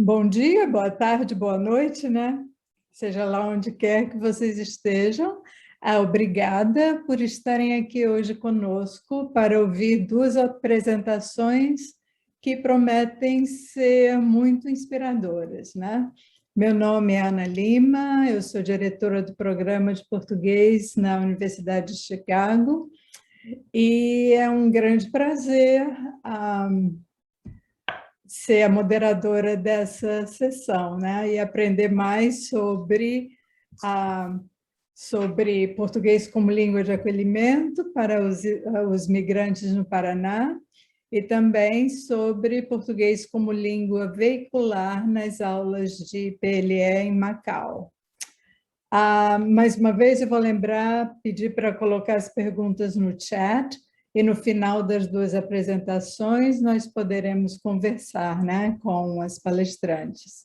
Bom dia, boa tarde, boa noite, né? Seja lá onde quer que vocês estejam. Obrigada por estarem aqui hoje conosco para ouvir duas apresentações que prometem ser muito inspiradoras, né? Meu nome é Ana Lima, eu sou diretora do programa de português na Universidade de Chicago e é um grande prazer ser a moderadora dessa sessão, né? E aprender mais sobre português como língua de acolhimento para os migrantes no Paraná e também sobre português como língua veicular nas aulas de PLE em Macau. Mais uma vez, eu vou pedir para colocar as perguntas no chat, e no final das duas apresentações nós poderemos conversar, né, com as palestrantes.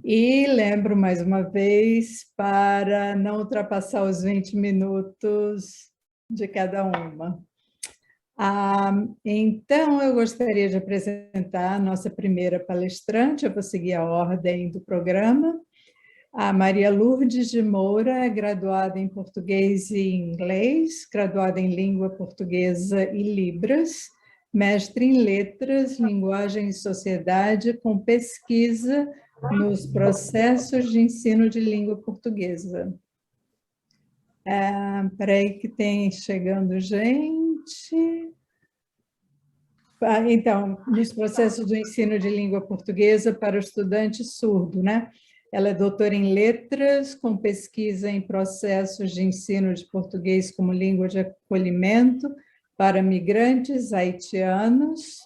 E lembro mais uma vez para não ultrapassar os 20 minutos de cada uma. Então, eu gostaria de apresentar a nossa primeira palestrante, eu vou seguir a ordem do programa. A Maria Lourdes de Moura é graduada em português e inglês, graduada em língua portuguesa e Libras, mestre em letras, linguagem e sociedade, com pesquisa nos processos de ensino de língua portuguesa. Espera aí que tem chegando gente. Então, nos processos do ensino de língua portuguesa para o estudante surdo, né? Ela é doutora em letras, com pesquisa em processos de ensino de português como língua de acolhimento para migrantes haitianos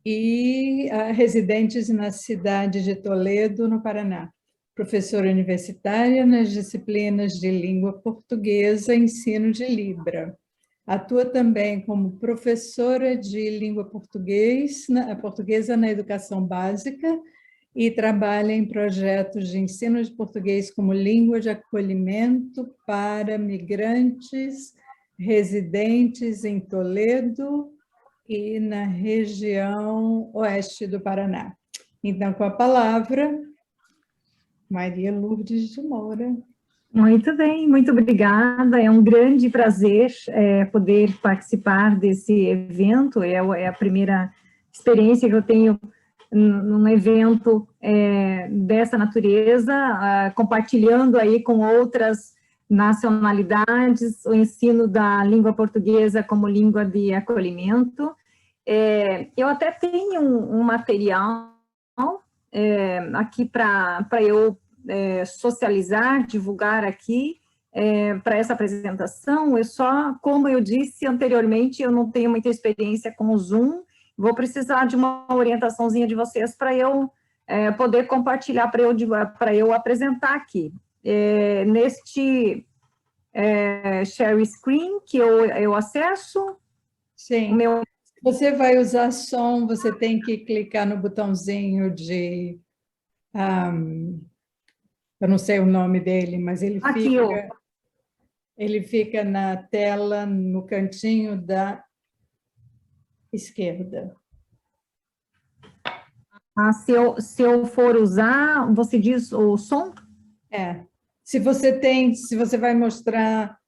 e residentes na cidade de Toledo, no Paraná. Professora universitária nas disciplinas de língua portuguesa e ensino de Libra. Atua também como professora de língua portuguesa na educação básica e trabalha em projetos de ensino de português como língua de acolhimento para migrantes residentes em Toledo e na região oeste do Paraná. Então, com a palavra, Maria Lourdes de Moura. Muito bem, muito obrigada. É um grande prazer poder participar desse evento. É a primeira experiência que eu tenho num evento dessa natureza, compartilhando aí com outras nacionalidades o ensino da língua portuguesa como língua de acolhimento. Eu até tenho um material aqui para eu socializar, divulgar aqui para essa apresentação. Como eu disse anteriormente, eu não tenho muita experiência com o Zoom, vou precisar de uma orientaçãozinha de vocês para eu poder compartilhar, para eu apresentar aqui. Neste share screen que eu acesso. Sim, você vai usar som, você tem que clicar no botãozinho de... eu não sei o nome dele, mas ele fica na tela, no cantinho da esquerda. Se eu for usar, você diz o som? Se você vai mostrar...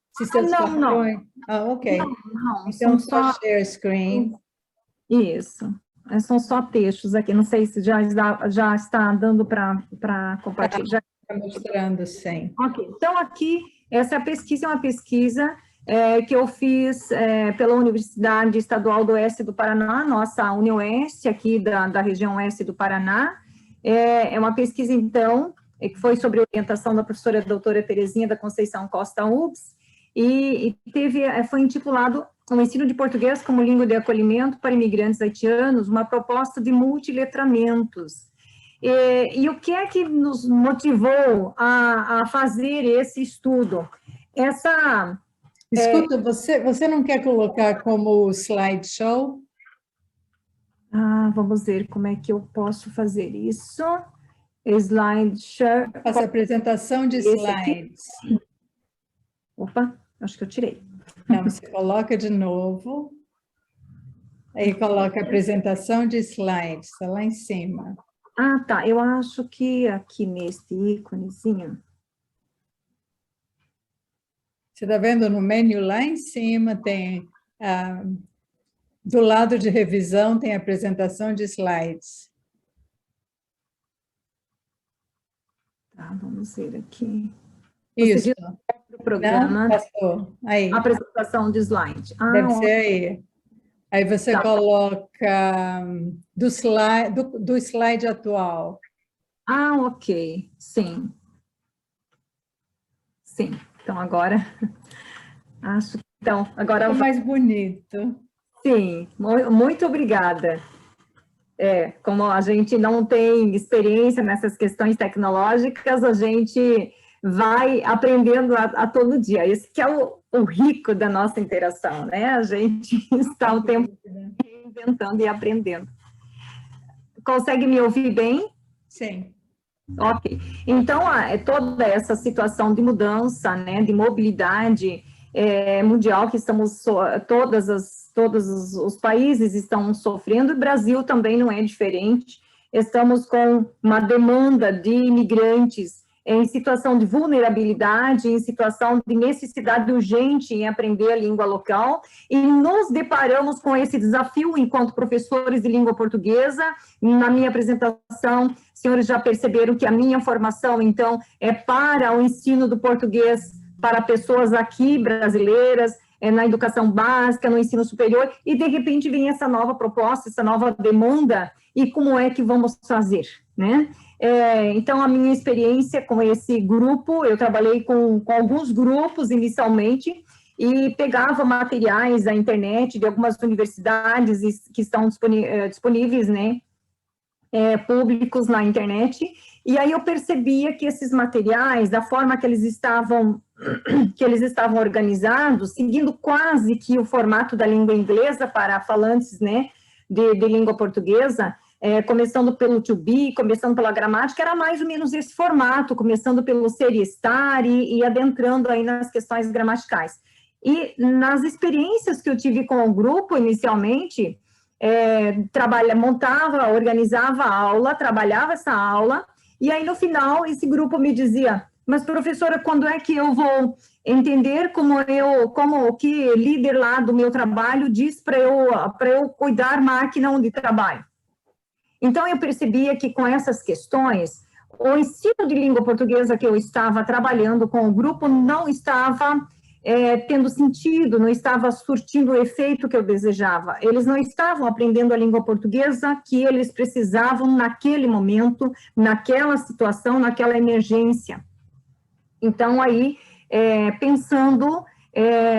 Não. Ok. Não, então, só share screen. Isso. São só textos aqui, não sei se já está dando para compartilhar. Está mostrando, sim. Ok, então aqui, essa pesquisa é uma pesquisa que eu fiz pela Universidade Estadual do Oeste do Paraná, nossa UniOeste, aqui da região oeste do Paraná. É uma pesquisa, então, que foi sobre orientação da professora doutora Terezinha da Conceição Costa UBS, e foi intitulado O Ensino de Português como Língua de Acolhimento para Imigrantes Haitianos, uma proposta de multiletramentos. E o que é que nos motivou a fazer esse estudo? Escuta, você não quer colocar como slideshow? Vamos ver como é que eu posso fazer isso. Slideshow. Faça a apresentação de slides. Opa, acho que eu tirei. Não, você coloca de novo. Aí coloca a apresentação de slides, está lá em cima. Ah, tá, eu acho que aqui neste íconezinho... Você está vendo no menu lá em cima, tem, do lado de revisão, tem apresentação de slides. Tá, vamos ver aqui. Você Isso. diz o Não, programa, passou. Aí, apresentação de slide. deve Ah, ser aí. Aí você tá. coloca do slide atual. Ah, ok, sim. Sim, então agora, acho que, então, agora, Ficou mais bonito. sim, muito obrigada. Como a gente não tem experiência nessas questões tecnológicas, a gente vai aprendendo a todo dia. Esse que é o rico da nossa interação, né? A gente está o tempo reinventando e aprendendo. Consegue me ouvir bem? Sim. Ok. Então, toda essa situação de mudança, né, de mobilidade mundial que todos os países estão sofrendo, e o Brasil também não é diferente. Estamos com uma demanda de imigrantes em situação de vulnerabilidade, em situação de necessidade urgente em aprender a língua local, e nos deparamos com esse desafio enquanto professores de língua portuguesa. Na minha apresentação, senhores já perceberam que a minha formação, então, é para o ensino do português para pessoas aqui brasileiras, na educação básica, no ensino superior, e de repente vem essa nova proposta, essa nova demanda, e como é que vamos fazer, né? Então, a minha experiência com esse grupo, eu trabalhei com alguns grupos inicialmente, e pegava materiais da internet de algumas universidades que estão disponíveis, né, públicos na internet, e aí eu percebia que esses materiais, da forma que eles estavam organizados, seguindo quase que o formato da língua inglesa para falantes, né, de língua portuguesa, começando pelo to be, começando pela gramática, era mais ou menos esse formato, começando pelo ser e estar e adentrando aí nas questões gramaticais. E nas experiências que eu tive com o grupo inicialmente, montava, organizava a aula, trabalhava essa aula, e aí no final esse grupo me dizia: mas professora, quando é que eu vou entender como o que líder lá do meu trabalho diz para eu cuidar máquina de trabalho? Então eu percebia que com essas questões, o ensino de língua portuguesa que eu estava trabalhando com o grupo não estava tendo sentido, não estava surtindo o efeito que eu desejava. Eles não estavam aprendendo a língua portuguesa que eles precisavam naquele momento, naquela situação, naquela emergência. Então, aí, pensando,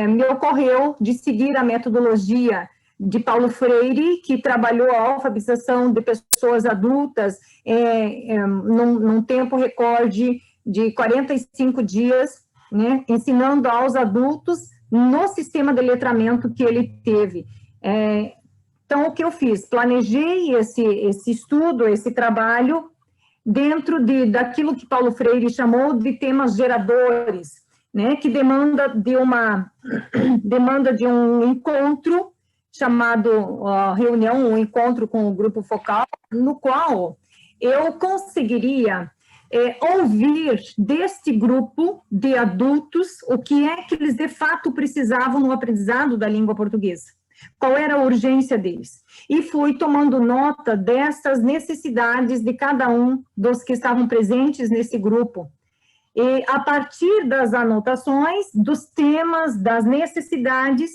me ocorreu de seguir a metodologia de Paulo Freire, que trabalhou a alfabetização de pessoas adultas num tempo recorde de 45 dias, né, ensinando aos adultos no sistema de letramento que ele teve. Então, o que eu fiz? Planejei esse estudo, esse trabalho, dentro daquilo que Paulo Freire chamou de temas geradores, né, que demanda de um encontro chamado reunião, um encontro com o grupo focal, no qual eu conseguiria ouvir deste grupo de adultos o que é que eles de fato precisavam no aprendizado da língua portuguesa, qual era a urgência deles. E fui tomando nota dessas necessidades de cada um dos que estavam presentes nesse grupo. E a partir das anotações, dos temas, das necessidades,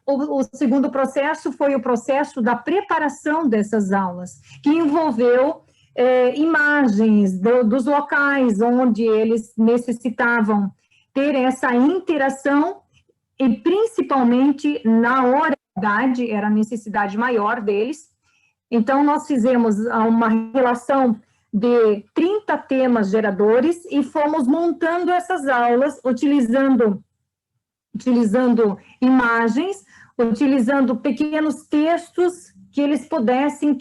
o segundo processo foi o processo da preparação dessas aulas, que envolveu imagens dos locais onde eles necessitavam ter essa interação, e principalmente na oralidade, era a necessidade maior deles. Então, nós fizemos uma relação de 30 temas geradores e fomos montando essas aulas, utilizando imagens, utilizando pequenos textos que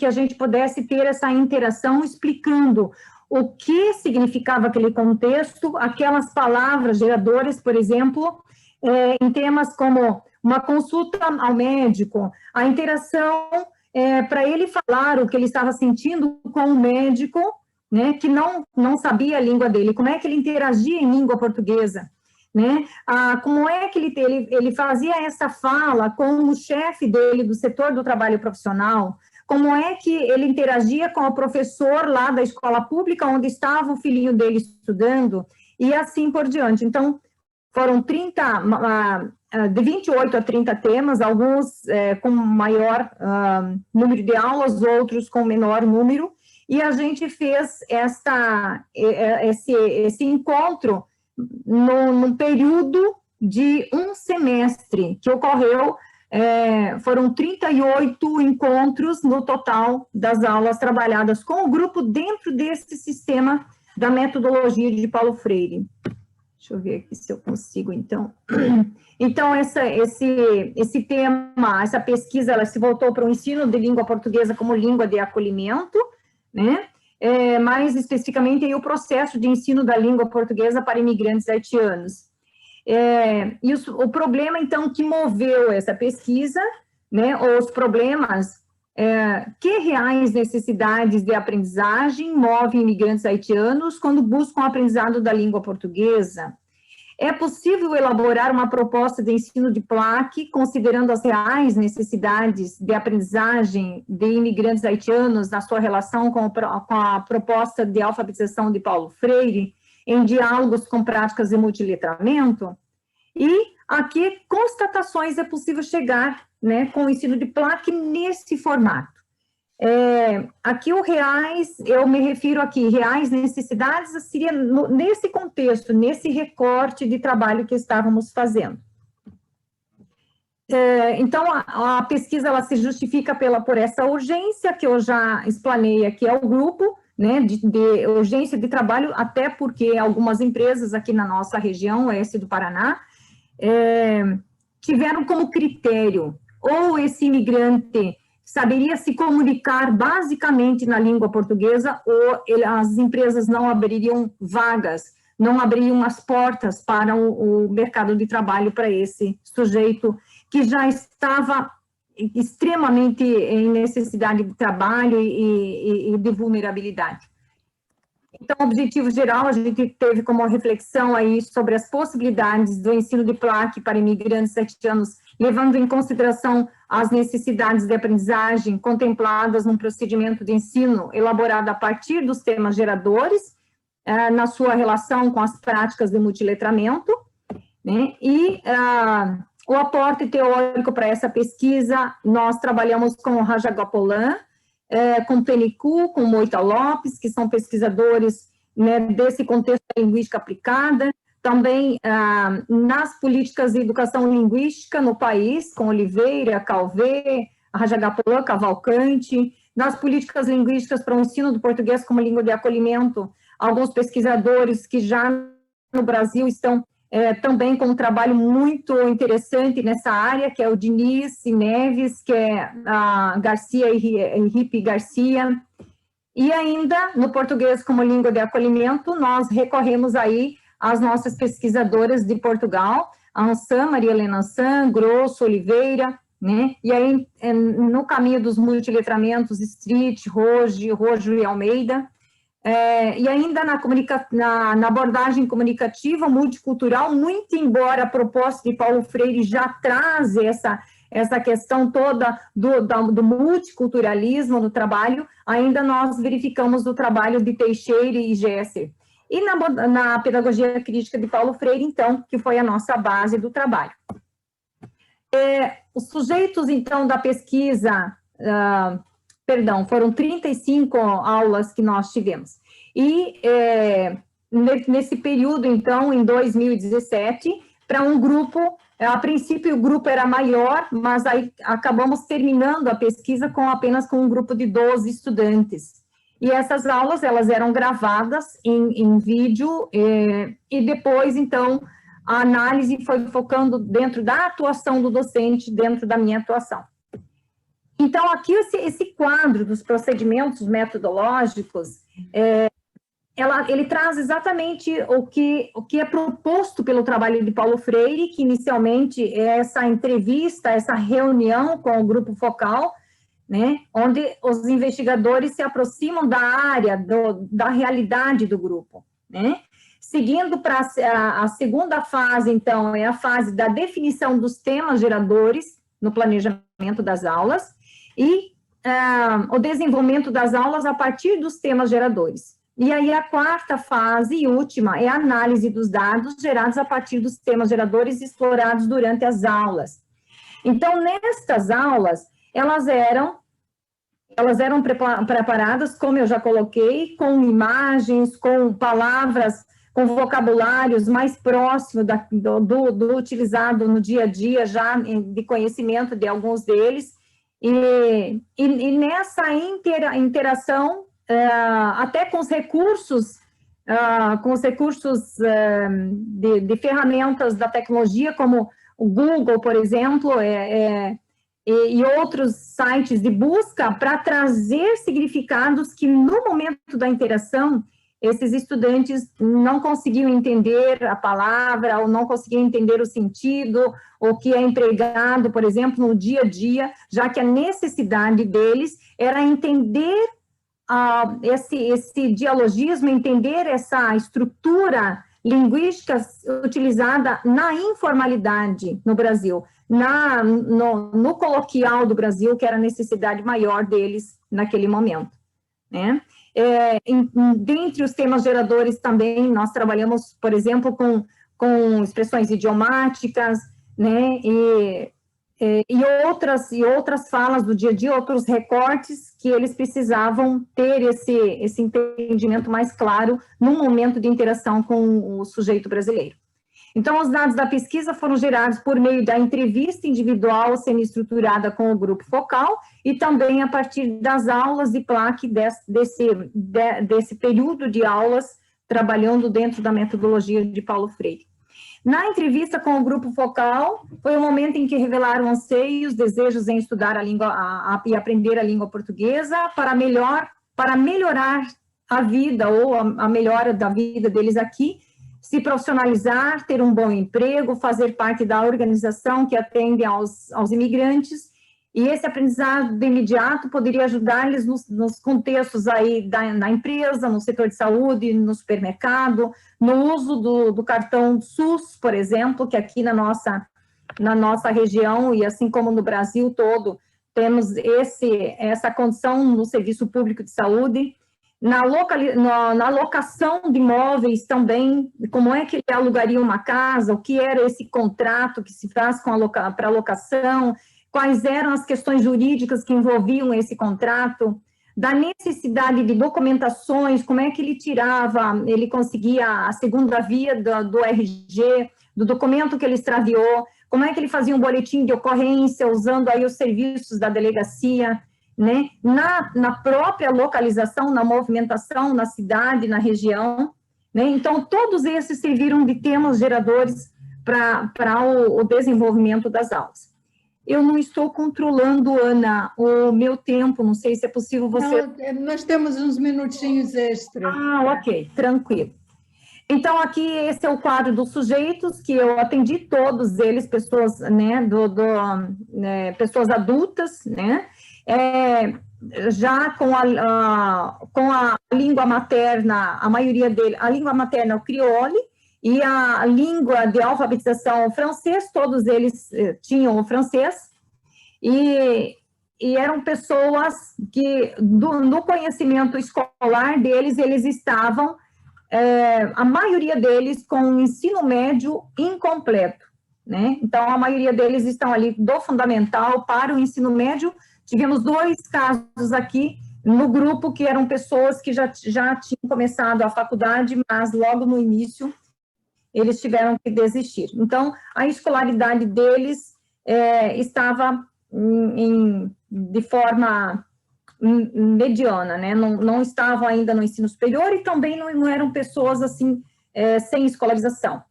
a gente pudesse ter essa interação, explicando o que significava aquele contexto, aquelas palavras geradoras, por exemplo, em temas como uma consulta ao médico, a interação para ele falar o que ele estava sentindo com o médico, né, que não sabia a língua dele, como é que ele interagia em língua portuguesa, né, como é que ele fazia essa fala com o chefe dele do setor do trabalho profissional, como é que ele interagia com o professor lá da escola pública, onde estava o filhinho dele estudando, e assim por diante. Então, foram de 28 a 30 temas, alguns com maior número de aulas, outros com menor número, e a gente fez esse encontro num período de um semestre, que ocorreu, foram 38 encontros no total das aulas trabalhadas com o grupo dentro desse sistema da metodologia de Paulo Freire. Deixa eu ver aqui se eu consigo, então. Então, esse tema, essa pesquisa, ela se voltou para o ensino de língua portuguesa como língua de acolhimento, né? Mais especificamente, aí, o processo de ensino da língua portuguesa para imigrantes haitianos. E o problema, então, que moveu essa pesquisa, né, os problemas, que reais necessidades de aprendizagem movem imigrantes haitianos quando buscam o aprendizado da língua portuguesa? É possível elaborar uma proposta de ensino de PLAC, considerando as reais necessidades de aprendizagem de imigrantes haitianos na sua relação com a proposta de alfabetização de Paulo Freire, em diálogos com práticas de multiletramento? E a que constatações é possível chegar, né, com o ensino de PLAC nesse formato? Aqui o reais, eu me refiro aqui, reais necessidades, seria nesse contexto, nesse recorte de trabalho que estávamos fazendo. Então, a pesquisa, ela se justifica por essa urgência, que eu já explanei aqui ao grupo, né, de urgência de trabalho, até porque algumas empresas aqui na nossa região, oeste do Paraná, tiveram como critério, ou esse imigrante saberia se comunicar basicamente na língua portuguesa, ou as empresas não abririam vagas, não abririam as portas para o mercado de trabalho para esse sujeito que já estava extremamente em necessidade de trabalho e de vulnerabilidade. Então, o objetivo geral, a gente teve como reflexão aí sobre as possibilidades do ensino de PLAC para imigrantes haitianos, levando em consideração as necessidades de aprendizagem contempladas num procedimento de ensino elaborado a partir dos temas geradores, na sua relação com as práticas de multiletramento, né? E o aporte teórico para essa pesquisa, nós trabalhamos com o Rajagopolan, com Penicu, com Moita Lopes, que são pesquisadores, né, desse contexto da linguística aplicada, também nas políticas de educação linguística no país, com Oliveira, Calvé, Rajagopolan, Cavalcante, nas políticas linguísticas para o ensino do português como língua de acolhimento, alguns pesquisadores que já no Brasil estão também com um trabalho muito interessante nessa área, que é o Diniz Neves, que é a Garcia Henrique Garcia, e ainda no português como língua de acolhimento, nós recorremos aí às nossas pesquisadoras de Portugal, a Ansan, Maria Helena Ansan, Grosso, Oliveira, né, e aí no caminho dos multiletramentos, Street, Rojo e Almeida, e ainda na abordagem comunicativa multicultural, muito embora a proposta de Paulo Freire já traz essa questão toda do multiculturalismo no trabalho, ainda nós verificamos o trabalho de Teixeira e Gesser. E na pedagogia crítica de Paulo Freire, então, que foi a nossa base do trabalho. Os sujeitos, então, da pesquisa... foram 35 aulas que nós tivemos. E nesse período, então, em 2017, para um grupo, a princípio o grupo era maior, mas aí acabamos terminando a pesquisa apenas com um grupo de 12 estudantes. E essas aulas, elas eram gravadas em vídeo, e depois, então, a análise foi focando dentro da atuação do docente, dentro da minha atuação. Então, aqui, esse quadro dos procedimentos metodológicos, ele traz exatamente o que é proposto pelo trabalho de Paulo Freire, que inicialmente é essa entrevista, essa reunião com o grupo focal, né? Onde os investigadores se aproximam da área, da realidade do grupo, né? Seguindo para a segunda fase, então, é a fase da definição dos temas geradores no planejamento das aulas e o desenvolvimento das aulas a partir dos temas geradores. E aí a quarta fase e última é a análise dos dados gerados a partir dos temas geradores explorados durante as aulas. Então, nestas aulas, elas eram preparadas, como eu já coloquei, com imagens, com palavras, com vocabulários mais próximos do utilizado no dia a dia, já de conhecimento de alguns deles, e nessa interação, até com os recursos de ferramentas da tecnologia, como o Google, por exemplo, e outros sites de busca, para trazer significados que, no momento da interação, esses estudantes não conseguiam entender a palavra, ou não conseguiam entender o sentido, ou que é empregado, por exemplo, no dia a dia, já que a necessidade deles era entender esse dialogismo, entender essa estrutura linguística utilizada na informalidade no Brasil, no coloquial do Brasil, que era a necessidade maior deles naquele momento, né? Dentre os temas geradores também, nós trabalhamos, por exemplo, com expressões idiomáticas, né, e outras falas do dia a dia, outros recortes que eles precisavam ter esse entendimento mais claro no momento de interação com o sujeito brasileiro. Então, os dados da pesquisa foram gerados por meio da entrevista individual semi-estruturada com o grupo focal e também a partir das aulas de PLAC desse período de aulas trabalhando dentro da metodologia de Paulo Freire. Na entrevista com o grupo focal, foi o momento em que revelaram anseios, desejos em estudar a língua e aprender a língua portuguesa para melhorar a vida ou a melhora da vida deles aqui, se profissionalizar, ter um bom emprego, fazer parte da organização que atende aos imigrantes, e esse aprendizado de imediato poderia ajudar-lhes nos contextos aí na empresa, no setor de saúde, no supermercado, no uso do cartão SUS, por exemplo, que aqui na nossa região, e assim como no Brasil todo, temos essa condição no serviço público de saúde. Na locação de imóveis também, como é que ele alugaria uma casa, o que era esse contrato que se faz para locação, quais eram as questões jurídicas que envolviam esse contrato, da necessidade de documentações, como é que ele conseguia a segunda via do RG, do documento que ele extraviou, como é que ele fazia um boletim de ocorrência usando aí os serviços da delegacia, né, na própria localização, na movimentação, na cidade, na região, né? Então, todos esses serviram de temas geradores para o desenvolvimento das aulas. Eu não estou controlando, Ana, o meu tempo, não sei se é possível você... Não, nós temos uns minutinhos extra. Ah, ok, tranquilo. Então, aqui, esse é o quadro dos sujeitos, que eu atendi todos eles, pessoas, né, pessoas adultas, né, já com a língua materna, a maioria dele, a língua materna é o crioulo, e a língua de alfabetização o francês, todos eles tinham o francês, e eram pessoas que, no conhecimento escolar deles, eles estavam, a maioria deles, com o ensino médio incompleto, né? Então, a maioria deles estão ali do fundamental para o ensino médio. Tivemos 2 casos aqui no grupo que eram pessoas que já tinham começado a faculdade, mas logo no início eles tiveram que desistir. Então, a escolaridade deles estava de forma mediana, né? Não estavam ainda no ensino superior e também não eram pessoas assim, sem escolarização.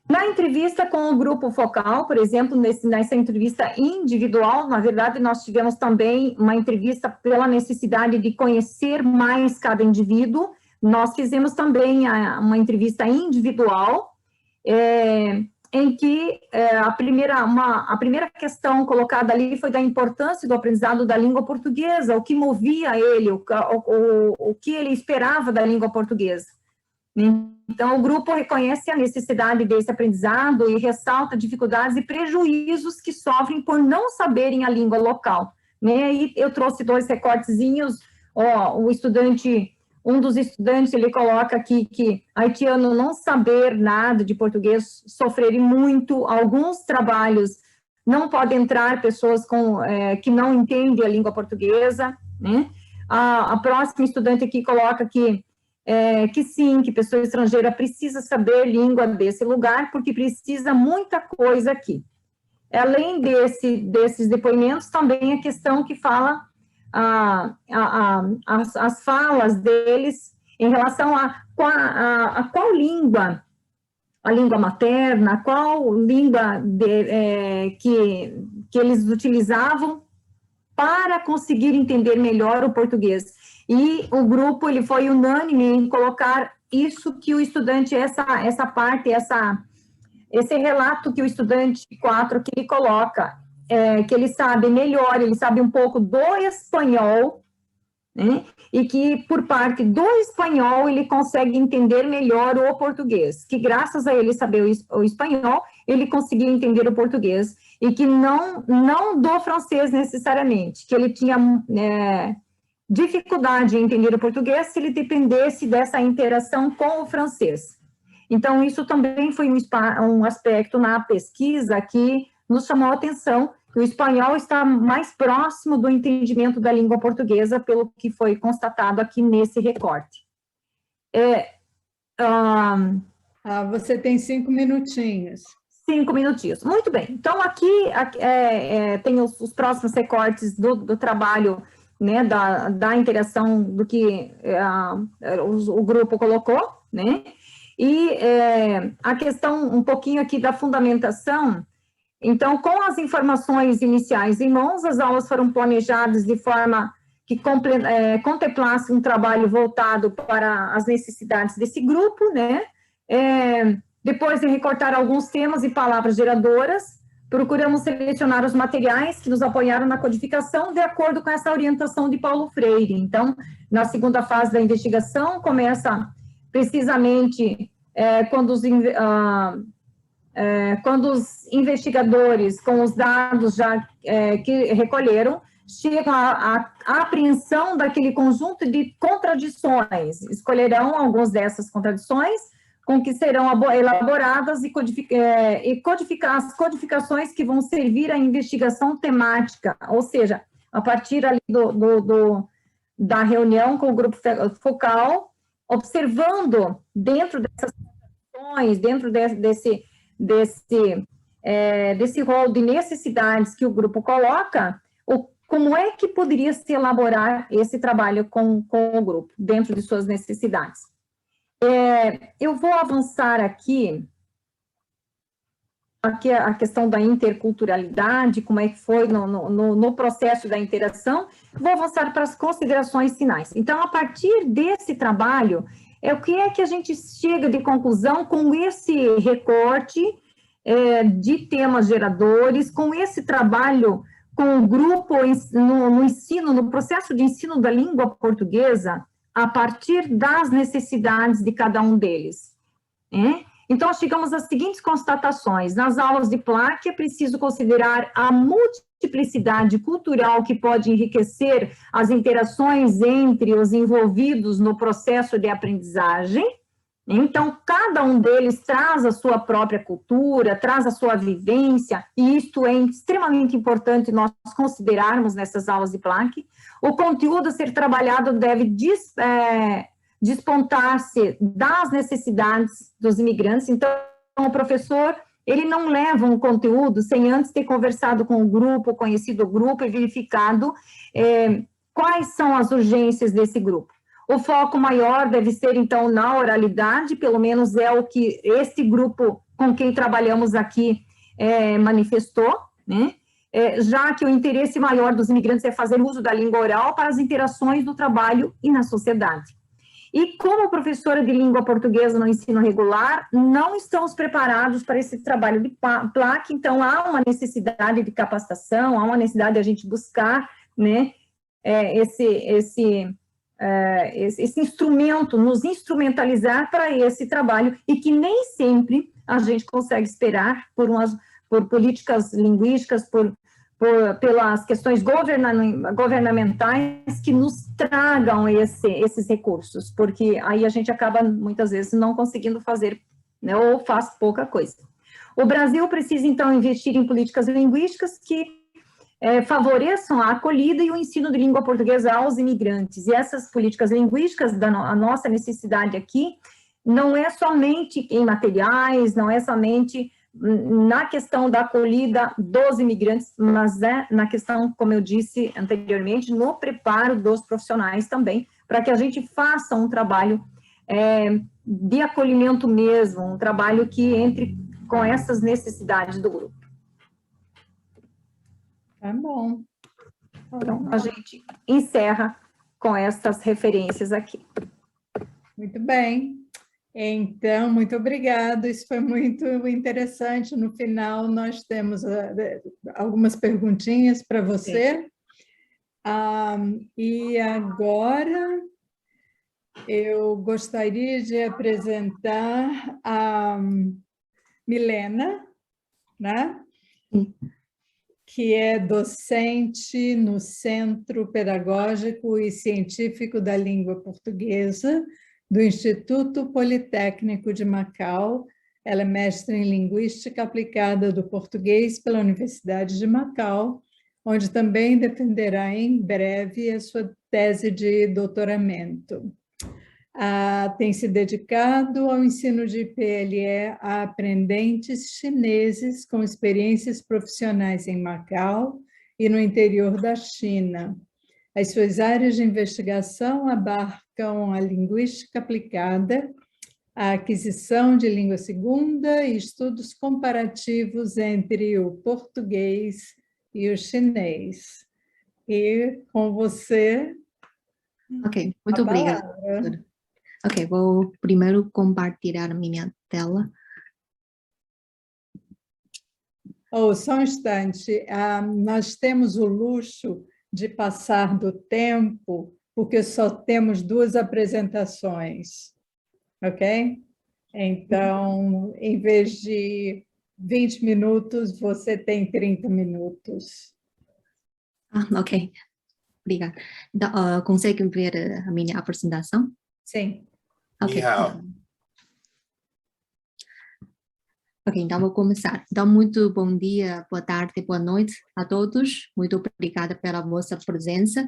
Na entrevista com o grupo focal, por exemplo, nessa entrevista individual, na verdade, nós tivemos também uma entrevista pela necessidade de conhecer mais cada indivíduo. Nós fizemos também uma entrevista individual, em que a primeira questão colocada ali foi da importância do aprendizado da língua portuguesa, o que movia ele, o que ele esperava da língua portuguesa. Então, o grupo reconhece a necessidade desse aprendizado e ressalta dificuldades e prejuízos que sofrem por não saberem a língua local, né? E eu trouxe 2 recortezinhos, um dos estudantes, ele coloca aqui que haitiano não saber nada de português, sofrerem muito, alguns trabalhos não podem entrar pessoas que não entendem a língua portuguesa, né? A próxima estudante aqui coloca que sim, que pessoa estrangeira precisa saber língua desse lugar, porque precisa muita coisa aqui. Além desses depoimentos, também a questão que fala as falas deles em relação a qual língua, a língua materna, qual língua que eles utilizavam para conseguir entender melhor o português. E o grupo ele foi unânime em colocar isso que o estudante, essa parte, esse relato que o estudante 4 que ele coloca, que ele sabe melhor, ele sabe um pouco do espanhol, né? E que por parte do espanhol ele consegue entender melhor o português, que graças a ele saber o espanhol, ele conseguia entender o português, e que não do francês necessariamente, que ele tinha dificuldade em entender o português se ele dependesse dessa interação com o francês. Então, isso também foi um aspecto na pesquisa que nos chamou a atenção, que o espanhol está mais próximo do entendimento da língua portuguesa, pelo que foi constatado aqui nesse recorte. Você tem 5 minutinhos. 5 minutinhos. Muito bem. Então, aqui tem os próximos recortes do trabalho, né, da interação do que o grupo colocou, né? E a questão um pouquinho aqui da fundamentação. Então, com as informações iniciais em mãos, as aulas foram planejadas de forma que contemplasse um trabalho voltado para as necessidades desse grupo, né? Depois de recortar alguns temas e palavras geradoras, procuramos selecionar os materiais que nos apoiaram na codificação de acordo com essa orientação de Paulo Freire. Então, na segunda fase da investigação, começa precisamente quando os investigadores, com os dados já que recolheram, chegam à apreensão daquele conjunto de contradições. Escolherão algumas dessas contradições, com que serão elaboradas e codificar as codificações que vão servir à investigação temática, ou seja, a partir ali da reunião com o grupo focal, observando dentro dessas questões, dentro desse rol de necessidades que o grupo coloca, como é que poderia se elaborar esse trabalho com o grupo, dentro de suas necessidades. Eu vou avançar aqui a questão da interculturalidade, como é que foi no processo da interação. Vou avançar para as considerações finais. Então, a partir desse trabalho, o que é que a gente chega de conclusão com esse recorte de temas geradores, com esse trabalho com o grupo no ensino, no processo de ensino da língua portuguesa, a partir das necessidades de cada um deles. Então, chegamos às seguintes constatações. Nas aulas de PLAC, é preciso considerar a multiplicidade cultural que pode enriquecer as interações entre os envolvidos no processo de aprendizagem. Então, cada um deles traz a sua própria cultura, traz a sua vivência, e isto é extremamente importante nós considerarmos nessas aulas de PLAC. O conteúdo a ser trabalhado deve despontar-se das necessidades dos imigrantes. Então, o professor, ele não leva um conteúdo sem antes ter conversado com o grupo, conhecido o grupo e verificado quais são as urgências desse grupo. O foco maior deve ser, então, na oralidade, pelo menos é o que esse grupo com quem trabalhamos aqui manifestou, né? Já que o interesse maior dos imigrantes é fazer uso da língua oral para as interações do trabalho e na sociedade. E como professora de língua portuguesa no ensino regular, não estamos preparados para esse trabalho de PLAC, então há uma necessidade de capacitação, há uma necessidade de a gente buscar, né, esse instrumento, nos instrumentalizar para esse trabalho, e que nem sempre a gente consegue esperar por políticas linguísticas, pelas questões governamentais que nos tragam esses recursos, porque aí a gente acaba, muitas vezes, não conseguindo fazer, né, ou faz pouca coisa. O Brasil precisa, então, investir em políticas linguísticas que favoreçam a acolhida e o ensino de língua portuguesa aos imigrantes, e essas políticas linguísticas, a nossa necessidade aqui, não é somente em materiais, não é somente na questão da acolhida dos imigrantes, mas na questão, como eu disse anteriormente, no preparo dos profissionais também, para que a gente faça um trabalho de acolhimento mesmo, um trabalho que entre com essas necessidades do grupo. Tá bom. Então, a gente encerra com essas referências aqui. Muito bem. Então, muito obrigada, isso foi muito interessante. No final, nós temos algumas perguntinhas para você. E agora, eu gostaria de apresentar a Milena, né? Que é docente no Centro Pedagógico e Científico da Língua Portuguesa, do Instituto Politécnico de Macau. Ela é mestre em Linguística Aplicada do Português pela Universidade de Macau, onde também defenderá em breve a sua tese de doutoramento. Tem se dedicado ao ensino de PLE a aprendentes chineses com experiências profissionais em Macau e no interior da China. As suas áreas de investigação abarcam a linguística aplicada, a aquisição de língua segunda e estudos comparativos entre o português e o chinês. E com você... Ok, muito obrigada. Ok, vou primeiro compartilhar minha tela. Só um instante, nós temos o luxo de passar do tempo, porque só temos 2 apresentações, ok? Então, em vez de 20 minutos, você tem 30 minutos. Ok, obrigada. Então, conseguem ver a minha apresentação? Sim. Ok. Ok, então vou começar. Então, muito bom dia, boa tarde, boa noite a todos. Muito obrigada pela vossa presença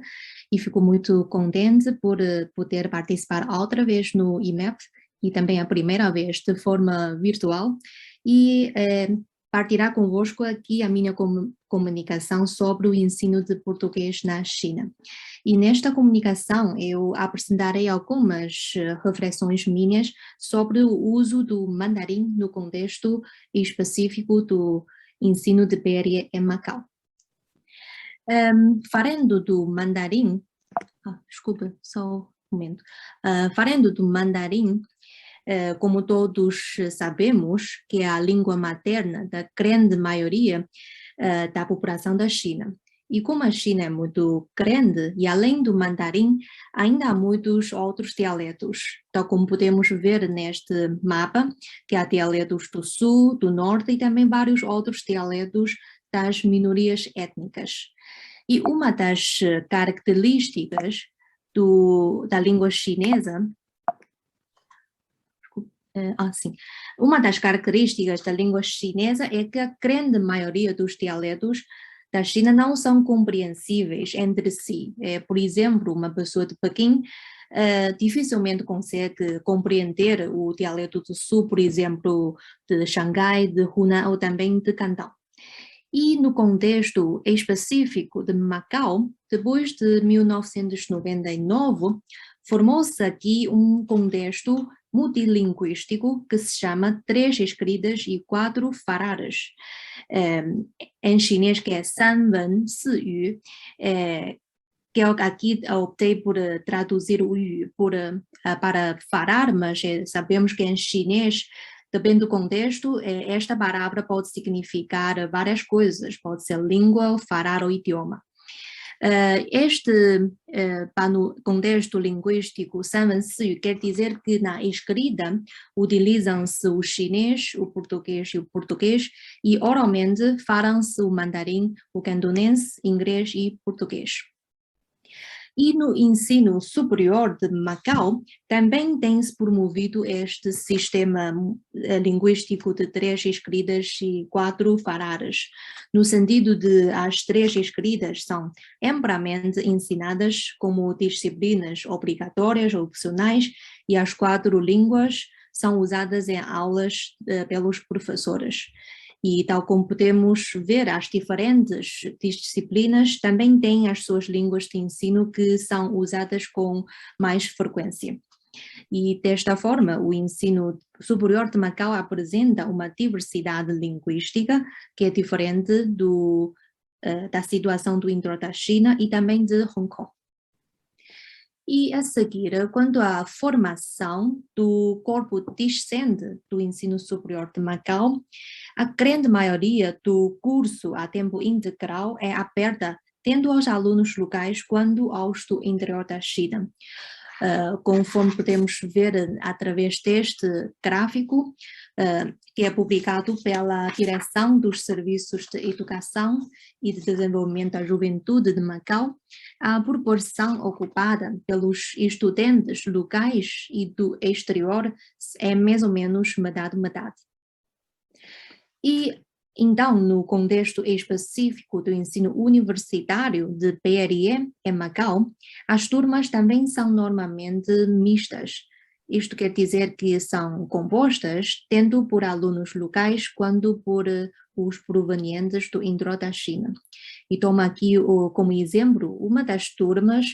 e fico muito contente por poder participar outra vez no IMEP e também a primeira vez de forma virtual e partilhar convosco aqui a minha comunicação sobre o ensino de português na China. E nesta comunicação eu apresentarei algumas reflexões minhas sobre o uso do mandarim no contexto específico do ensino de PLE em Macau. Falando do mandarim, desculpa, só um momento. Falando do mandarim, como todos sabemos, que é a língua materna da grande maioria da população da China. E como a China é muito grande, e além do mandarim, ainda há muitos outros dialetos, tal como podemos ver neste mapa, que há dialetos do sul, do norte e também vários outros dialetos das minorias étnicas. E uma das características da língua chinesa uma das características da língua chinesa é que a grande maioria dos dialetos da China não são compreensíveis entre si. Por exemplo, uma pessoa de Pequim dificilmente consegue compreender o dialeto do sul, por exemplo, de Xangai, de Hunan ou também de Cantão. E no contexto específico de Macau, depois de 1999, formou-se aqui um contexto multilinguístico que se chama 3 escritas e 4 faladas. Em chinês, que é 三文四语, que eu aqui optei por traduzir o yu para falar, mas sabemos que em chinês, depende do contexto, esta palavra pode significar várias coisas, pode ser língua, falar ou idioma. Para no contexto linguístico, Sanwen-si quer dizer que na escrita utilizam-se o chinês, o português e oralmente falam-se o mandarim, o cantonês, inglês e português. E no ensino superior de Macau também tem-se promovido este sistema linguístico de 3 escritas e 4 falares, no sentido de as 3 escritas são amplamente ensinadas como disciplinas obrigatórias ou opcionais e as 4 línguas são usadas em aulas pelos professores. E tal como podemos ver, as diferentes disciplinas também têm as suas línguas de ensino que são usadas com mais frequência. E desta forma, o ensino superior de Macau apresenta uma diversidade linguística que é diferente da situação do interior da China e também de Hong Kong. E a seguir, quanto à formação do corpo discente do ensino superior de Macau, a grande maioria do curso a tempo integral é aberta tanto aos alunos locais quanto aos do interior da China. Conforme podemos ver através deste gráfico, que é publicado pela Direção dos Serviços de Educação e de Desenvolvimento da Juventude de Macau, a proporção ocupada pelos estudantes locais e do exterior é mais ou menos metade-metade. E então, no contexto específico do ensino universitário de PRE em Macau, as turmas também são normalmente mistas. Isto quer dizer que são compostas tanto por alunos locais quanto por os provenientes do interior da China. E tomo aqui como exemplo uma das turmas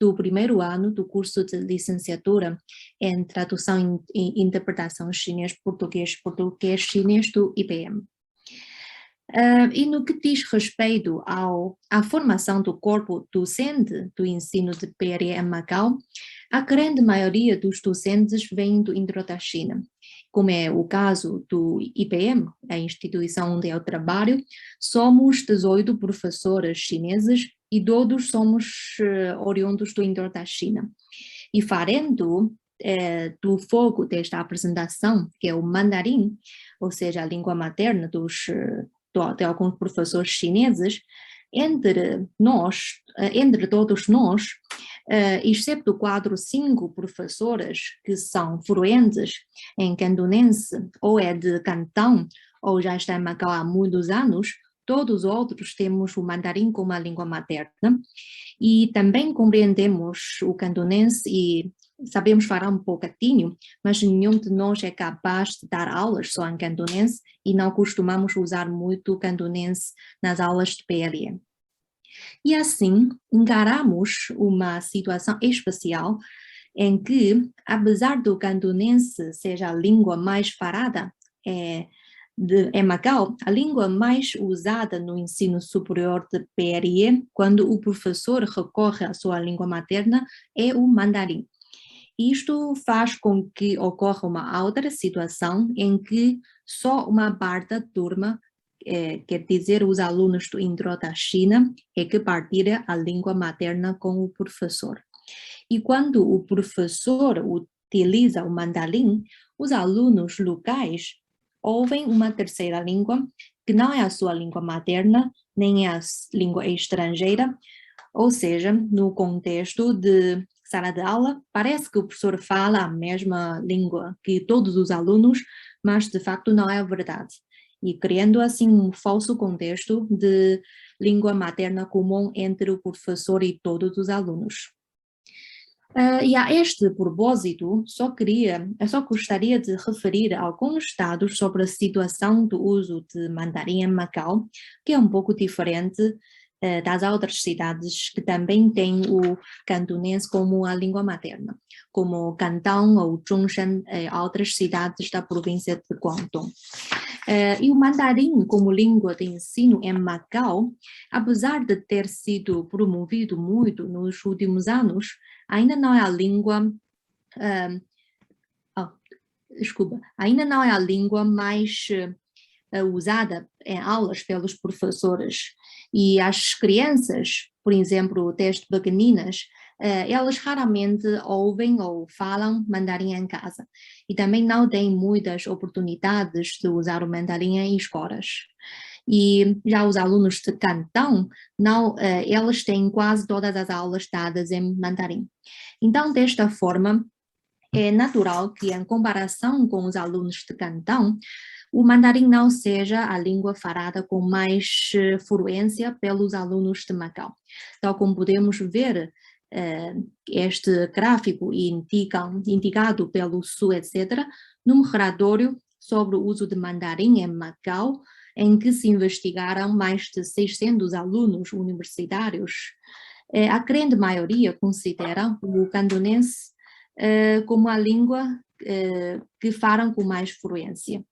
do primeiro ano do curso de licenciatura em tradução e interpretação chinês-português, português-chinês do IPM. E no que diz respeito à formação do corpo docente do ensino de PRE em Macau, a grande maioria dos docentes vem do interior da China, como é o caso do IPM, a instituição onde eu trabalho. Somos 18 professores chineses e todos somos oriundos do interior da China. E falando do foco desta apresentação, que é o mandarim, ou seja, a língua materna de alguns professores chineses, entre todos nós, excepto 4 ou 5 professores que são fluentes em cantonês ou é de Cantão ou já está em Macau há muitos anos, todos os outros temos o mandarim como a língua materna e também compreendemos o cantonês e sabemos falar um pouquinho, mas nenhum de nós é capaz de dar aulas só em cantonês e não costumamos usar muito o cantonês nas aulas de PLE. E assim, encaramos uma situação especial em que, apesar do cantonês seja a língua mais falada em Macau, a língua mais usada no ensino superior de PRE, quando o professor recorre à sua língua materna, é o mandarim. Isto faz com que ocorra uma outra situação em que só uma parte da turma, quer dizer, os alunos do interior da China, é que partilha a língua materna com o professor. E quando o professor utiliza o mandarim, os alunos locais ouvem uma terceira língua, que não é a sua língua materna, nem é a língua estrangeira, ou seja, no contexto de sala de aula, parece que o professor fala a mesma língua que todos os alunos, mas de facto não é verdade. E criando assim um falso contexto de língua materna comum entre o professor e todos os alunos. E a este propósito, só gostaria de referir alguns dados sobre a situação do uso de mandarim em Macau, que é um pouco diferente das outras cidades que também têm o cantonês como a língua materna, como Cantão ou Zhongshan, outras cidades da província de Guangdong. E o mandarim como língua de ensino em Macau, apesar de ter sido promovido muito nos últimos anos, ainda não é a língua ainda não é a língua mais usada em aulas pelos professores. E as crianças, por exemplo, desde pequeninas, elas raramente ouvem ou falam mandarim em casa. E também não têm muitas oportunidades de usar o mandarim em escolas. E já os alunos de Cantão, não, eles têm quase todas as aulas dadas em mandarim. Então, desta forma, é natural que, em comparação com os alunos de Cantão, o mandarim não seja a língua falada com mais fluência pelos alunos de Macau. Tal como podemos ver, este gráfico indicado pelo Su, etc., num relatório sobre o uso de mandarim em Macau, em que se investigaram mais de 600 alunos universitários, a grande maioria considera o cantonês como a língua que falam com mais fluência.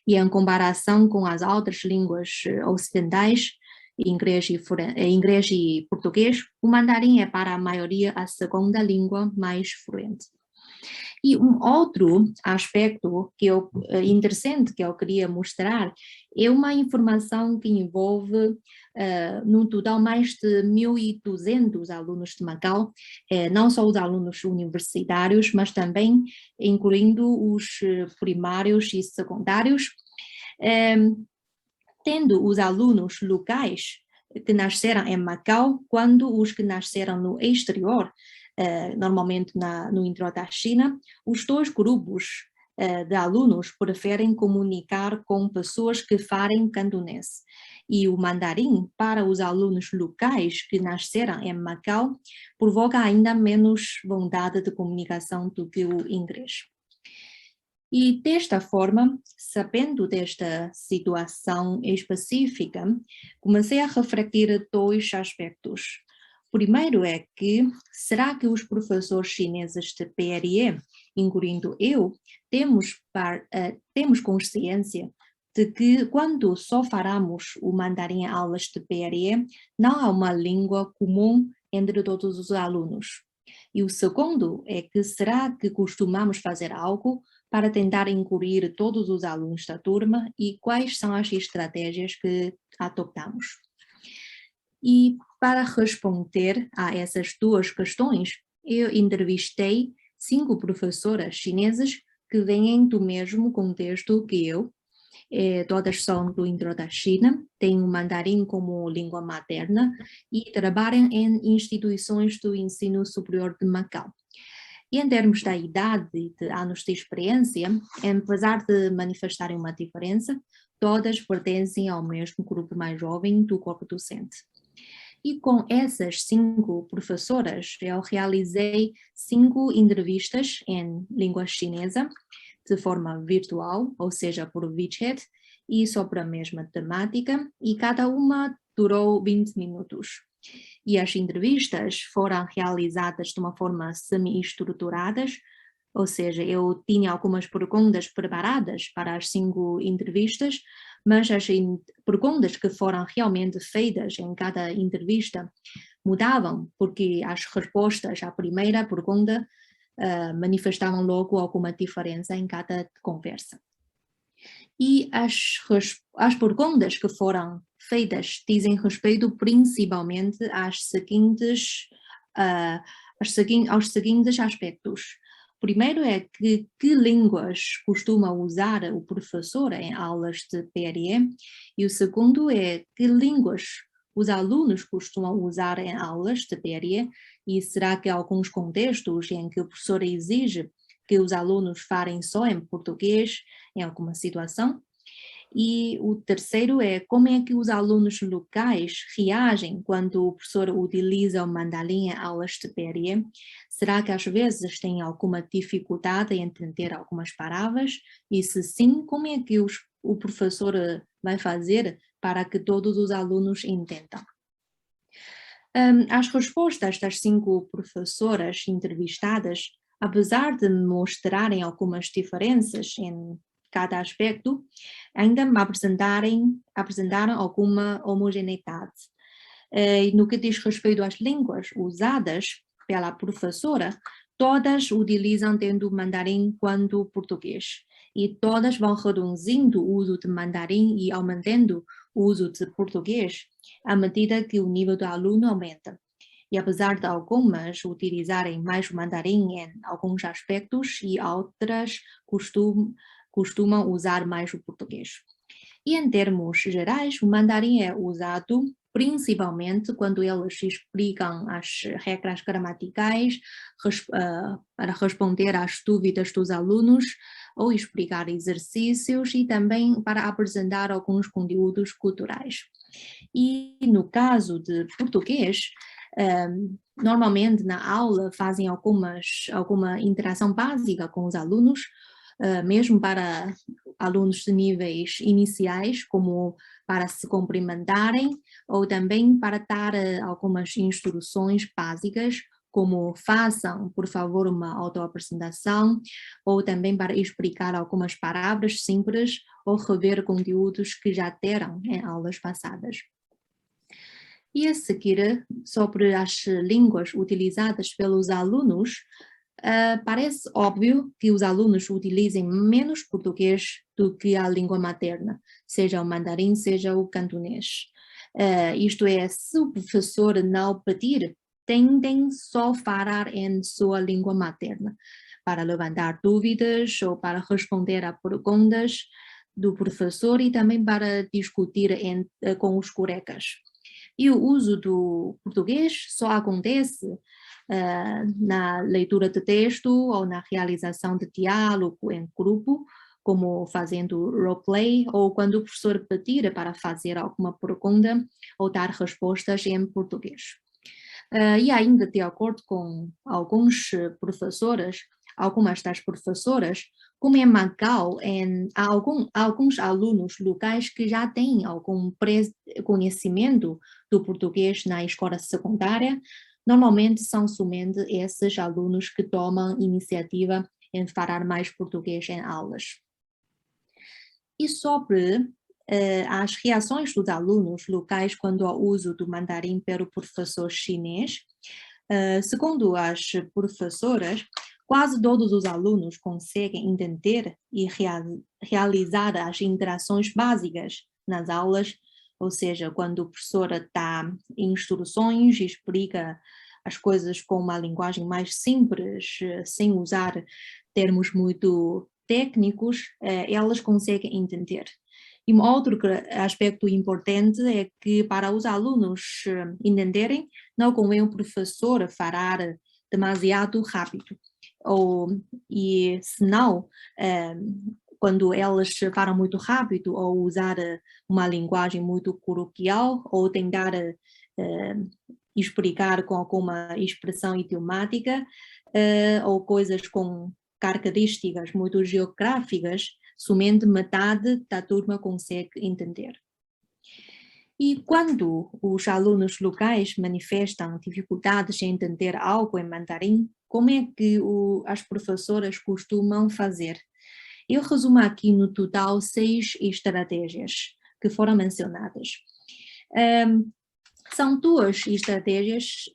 E em comparação com as outras línguas ocidentais, inglês e português, o mandarim é para a maioria a segunda língua mais fluente. E um outro aspecto interessante que eu queria mostrar é uma informação que envolve, no total, mais de 1.200 alunos de Macau, não só os alunos universitários, mas também incluindo os primários e secundários, tendo os alunos locais que nasceram em Macau, quando os que nasceram no exterior, normalmente no interior da China, os dois grupos de alunos preferem comunicar com pessoas que falem cantonês. E o mandarim, para os alunos locais que nasceram em Macau, provoca ainda menos vontade de comunicação do que o inglês. E desta forma, sabendo desta situação específica, comecei a refletir dois aspectos. Primeiro é que, será que os professores chineses de PRE, incluindo eu, temos consciência de que quando só falamos o mandarim em aulas de PRE, não há uma língua comum entre todos os alunos? E o segundo é que, será que costumamos fazer algo para tentar incluir todos os alunos da turma e quais são as estratégias que adotamos? E para responder a essas duas questões, eu entrevistei 5 professoras chinesas que vêm do mesmo contexto que eu. Todas são do interior da China, têm o mandarim como língua materna e trabalham em instituições do ensino superior de Macau. E em termos da idade e de anos de experiência, apesar de manifestarem uma diferença, todas pertencem ao mesmo grupo mais jovem do corpo docente. E com essas 5 professoras, eu realizei 5 entrevistas em língua chinesa, de forma virtual, ou seja, por WeChat, e sobre a mesma temática, e cada uma durou 20 minutos. E as entrevistas foram realizadas de uma forma semi-estruturadas, ou seja, eu tinha algumas perguntas preparadas para as 5 entrevistas, mas as perguntas que foram realmente feitas em cada entrevista mudavam, porque as respostas à primeira pergunta manifestavam logo alguma diferença em cada conversa. E as perguntas que foram feitas dizem respeito principalmente aos seguintes aspectos. Primeiro é que línguas costuma usar o professor em aulas de PRE, e o segundo é que línguas os alunos costumam usar em aulas de PRE, e será que há alguns contextos em que o professor exige que os alunos falem só em português em alguma situação? E o terceiro é como é que os alunos locais reagem quando o professor utiliza o mandarim em aulas de PRE? Será que às vezes têm alguma dificuldade em entender algumas palavras? E se sim, como é que o professor vai fazer para que todos os alunos entendam? As respostas das 5 professoras entrevistadas, apesar de mostrarem algumas diferenças em cada aspecto, ainda apresentaram alguma homogeneidade. No que diz respeito às línguas usadas pela professora, todas utilizam tanto mandarim quanto português, e todas vão reduzindo o uso de mandarim e aumentando o uso de português à medida que o nível do aluno aumenta. E apesar de algumas utilizarem mais o mandarim em alguns aspectos e outras costumam usar mais o português. E em termos gerais, o mandarim é usado principalmente quando eles explicam as regras gramaticais, para responder às dúvidas dos alunos, ou explicar exercícios e também para apresentar alguns conteúdos culturais. E no caso de português, normalmente na aula fazem alguma interação básica com os alunos, mesmo para alunos de níveis iniciais, como para se cumprimentarem, ou também para dar algumas instruções básicas, como façam, por favor, uma autoapresentação, ou também para explicar algumas palavras simples, ou rever conteúdos que já deram em aulas passadas. E a seguir, sobre as línguas utilizadas pelos alunos, parece óbvio que os alunos utilizem menos português do que a língua materna, seja o mandarim, seja o cantonês. Isto é, se o professor não pedir, tendem só a falar em sua língua materna, para levantar dúvidas ou para responder a perguntas do professor e também para discutir com os colegas. E o uso do português só acontece na leitura de texto ou na realização de diálogo em grupo, como fazendo roleplay, ou quando o professor pedir para fazer alguma pergunta ou dar respostas em português. E ainda, de acordo com algumas das professoras, como em Macau, há alguns alunos locais que já têm algum conhecimento do português na escola secundária. Normalmente são somente esses alunos que tomam iniciativa em falar mais português em aulas. E sobre as reações dos alunos locais quando ao uso do mandarim pelo professor chinês, segundo as professoras, quase todos os alunos conseguem entender e realizar as interações básicas nas aulas, ou seja, quando o professor dá instruções e explica as coisas com uma linguagem mais simples, sem usar termos muito técnicos, elas conseguem entender. E um outro aspecto importante é que para os alunos entenderem, não convém o professor falar demasiado rápido. E senão, quando eles falam muito rápido ou usar uma linguagem muito coloquial ou tentar explicar com alguma expressão idiomática ou coisas com características muito geográficas, somente metade da turma consegue entender. E quando os alunos locais manifestam dificuldades em entender algo em mandarim, como é que as professoras costumam fazer? Eu resumo aqui no total 6 estratégias que foram mencionadas. São 2 estratégias,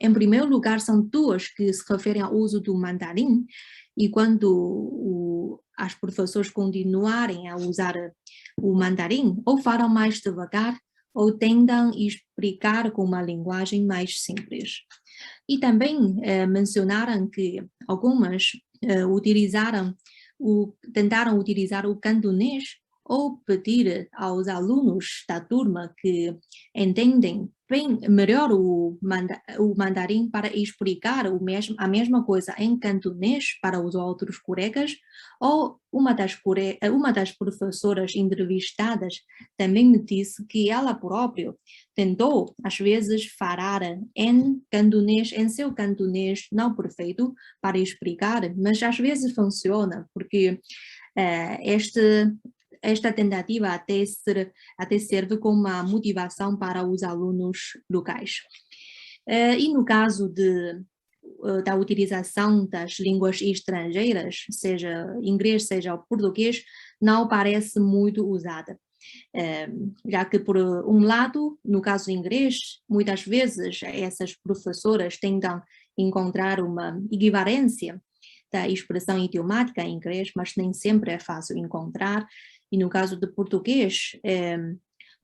em primeiro lugar são 2 que se referem ao uso do mandarim, e quando as professoras continuarem a usar o mandarim, ou falam mais devagar, ou tentam explicar com uma linguagem mais simples. E também mencionaram que algumas tentaram utilizar o cantonês ou pedir aos alunos da turma que entendem bem melhor o mandarim para explicar a mesma coisa em cantonês para os outros colegas, ou uma das professoras entrevistadas também me disse que ela própria tentou, às vezes, falar em cantonês, em seu cantonês não perfeito, para explicar, mas às vezes funciona, porque esta tentativa até serve como uma motivação para os alunos locais. E no caso da utilização das línguas estrangeiras, seja inglês, seja português, não parece muito usada. Já que, por um lado, no caso inglês, muitas vezes essas professoras tentam encontrar uma equivalência da expressão idiomática em inglês, mas nem sempre é fácil encontrar. E no caso de português,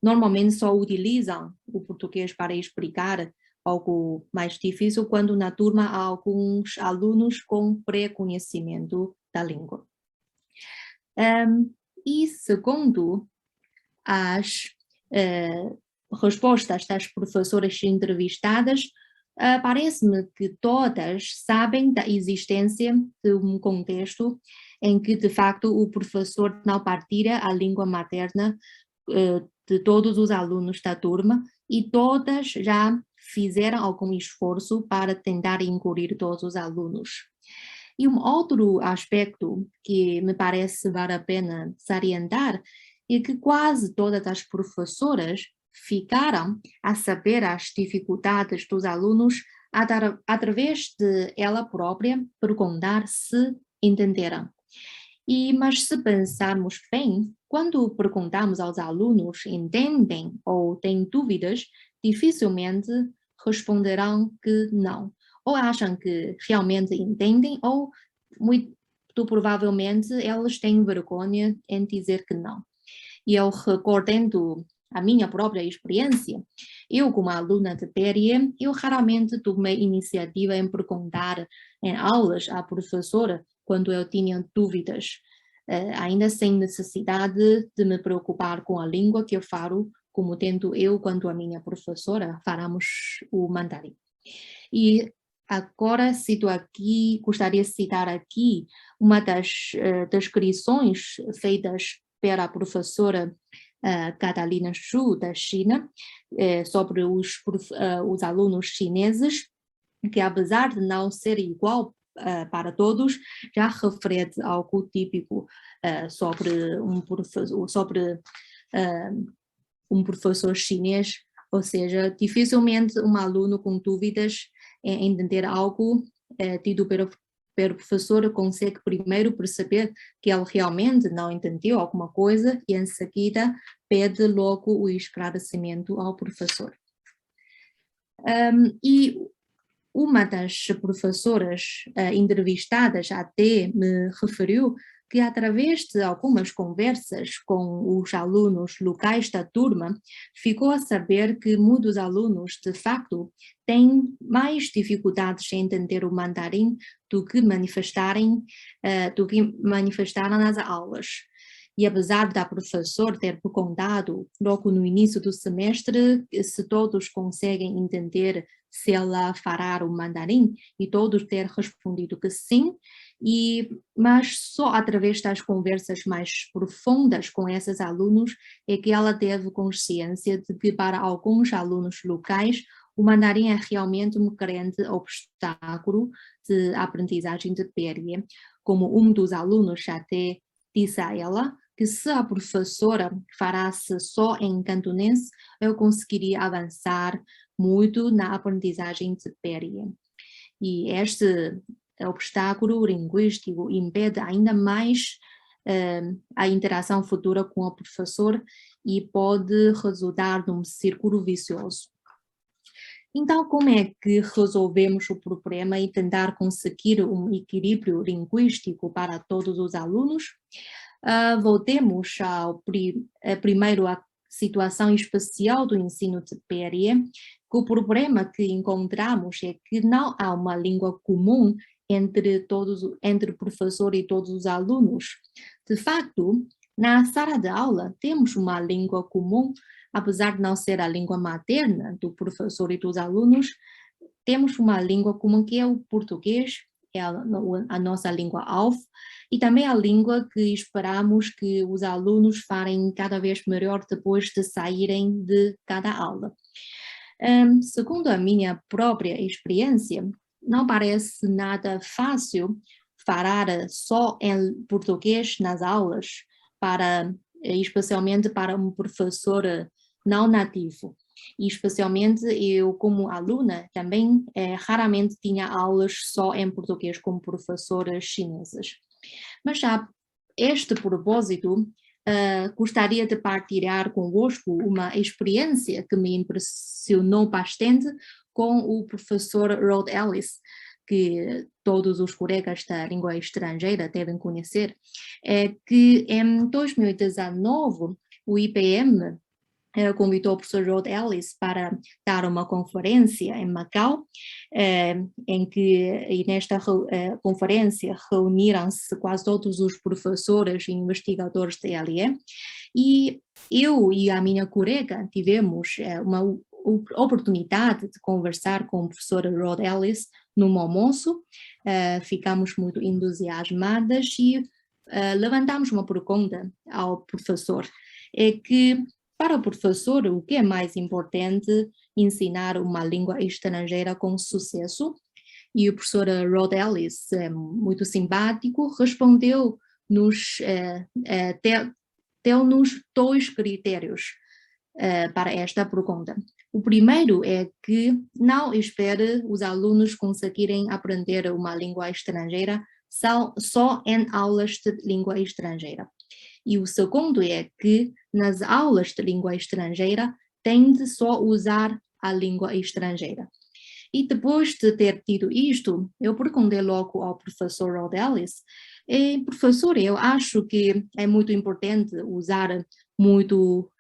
normalmente só utilizam o português para explicar algo mais difícil quando na turma há alguns alunos com pré-conhecimento da língua. E segundo as respostas das professoras entrevistadas, parece-me que todas sabem da existência de um contexto em que, de facto, o professor não partilha a língua materna de todos os alunos da turma e todas já fizeram algum esforço para tentar incluir todos os alunos. E um outro aspecto que me parece vale a pena salientar é que quase todas as professoras ficaram a saber as dificuldades dos alunos através de ela própria perguntar se entenderam. Mas se pensarmos bem, quando perguntamos aos alunos entendem ou têm dúvidas, dificilmente responderão que não. Ou acham que realmente entendem, ou muito provavelmente eles têm vergonha em dizer que não. E eu recordando a minha própria experiência, eu como aluna de PRE, eu raramente tomei iniciativa em perguntar em aulas à professora quando eu tinha dúvidas, ainda sem necessidade de me preocupar com a língua que eu falo, como tendo eu quanto a minha professora falamos o mandarim. E agora cito aqui, gostaria de citar aqui uma das descrições feitas pela professora Catalina Xu, da China, sobre os alunos chineses, que apesar de não ser igual para todos, já reflete algo típico sobre um professor chinês, ou seja, dificilmente um aluno com dúvidas em entender algo tido pelo professor consegue primeiro perceber que ele realmente não entendeu alguma coisa e em seguida pede logo o esclarecimento ao professor. E uma das professoras entrevistadas até me referiu que através de algumas conversas com os alunos locais da turma, ficou a saber que muitos alunos, de facto, têm mais dificuldades em entender o mandarim do que manifestaram nas aulas. E apesar da professora ter perguntado logo no início do semestre se todos conseguem entender se ela falar o mandarim, e todos ter respondido que sim, mas só através das conversas mais profundas com esses alunos é que ela teve consciência de que para alguns alunos locais o mandarim é realmente um grande obstáculo de aprendizagem de PRE, como um dos alunos até disse a ela que se a professora falasse só em cantonês, eu conseguiria avançar muito na aprendizagem de PRE. E este obstáculo linguístico impede ainda mais a interação futura com o professor e pode resultar num círculo vicioso. Então, como é que resolvemos o problema e tentar conseguir um equilíbrio linguístico para todos os alunos? Voltemos primeiro à situação especial do ensino de PRE, que o problema que encontramos é que não há uma língua comum entre o professor e todos os alunos. De facto, na sala de aula temos uma língua comum, apesar de não ser a língua materna do professor e dos alunos, temos uma língua comum que é o português, é a nossa língua AUF, e também a língua que esperamos que os alunos falem cada vez melhor depois de saírem de cada aula. Segundo a minha própria experiência, não parece nada fácil falar só em português nas aulas, especialmente para um professor não nativo. E especialmente eu, como aluna, também raramente tinha aulas só em português com professoras chinesas. Mas a este propósito, gostaria de partilhar convosco uma experiência que me impressionou bastante com o professor Rod Ellis, que todos os colegas da língua estrangeira devem conhecer, é que em 2019 o IPM convidou o professor Rod Ellis para dar uma conferência em Macau, e nesta conferência reuniram-se quase todos os professores e investigadores da LE, e eu e a minha colega tivemos uma oportunidade de conversar com o professor Rod Ellis num almoço, ficamos muito entusiasmadas e levantamos uma pergunta ao professor, é que para o professor, o que é mais importante? Ensinar uma língua estrangeira com sucesso? E o professor Rod Ellis, muito simpático, respondeu-nos, deu-nos 2 critérios para esta pergunta. O primeiro é que não espere os alunos conseguirem aprender uma língua estrangeira só em aulas de língua estrangeira. E o segundo é que nas aulas de língua estrangeira tende só usar a língua estrangeira. E depois de ter tido isto, eu perguntei logo ao professor Rod Ellis, professor, eu acho que é muito importante usar muito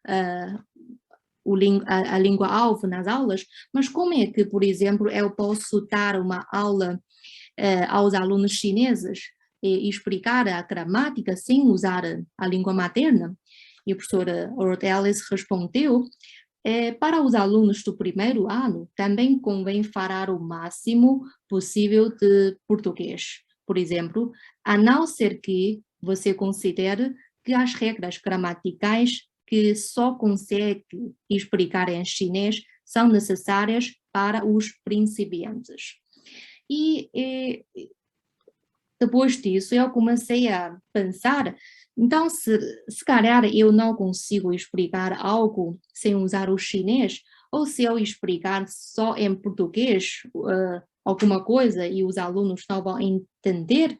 a língua-alvo nas aulas, mas como é que, por exemplo, eu posso dar uma aula aos alunos chineses e explicar a gramática sem usar a língua materna? E o professor Rod Ellis respondeu, para os alunos do primeiro ano, também convém falar o máximo possível de português. Por exemplo, a não ser que você considere que as regras gramaticais que só consegue explicar em chinês são necessárias para os principiantes. E depois disso eu comecei a pensar, então se calhar eu não consigo explicar algo sem usar o chinês, ou se eu explicar só em português alguma coisa e os alunos não vão entender,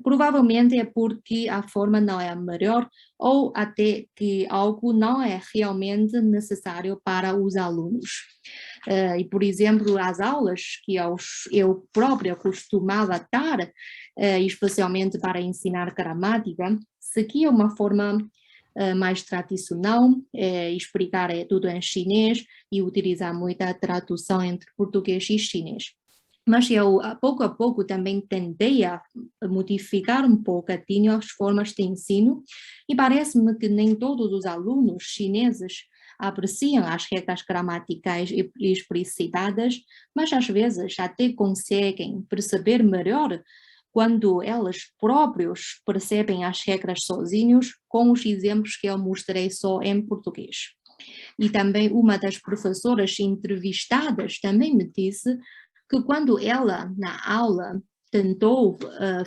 provavelmente é porque a forma não é a melhor, ou até que algo não é realmente necessário para os alunos. E, por exemplo, as aulas que eu própria costumava dar, especialmente para ensinar gramática, seguia uma forma mais tradicional, explicar tudo em chinês e utilizar muita tradução entre português e chinês. Mas eu, a pouco, também tentei a modificar um pouquinho as formas de ensino, e parece-me que nem todos os alunos chineses apreciam as regras gramaticais explicitadas, mas às vezes até conseguem perceber melhor quando eles próprios percebem as regras sozinhos, com os exemplos que eu mostrei só em português. E também uma das professoras entrevistadas também me disse que quando ela, na aula, tentou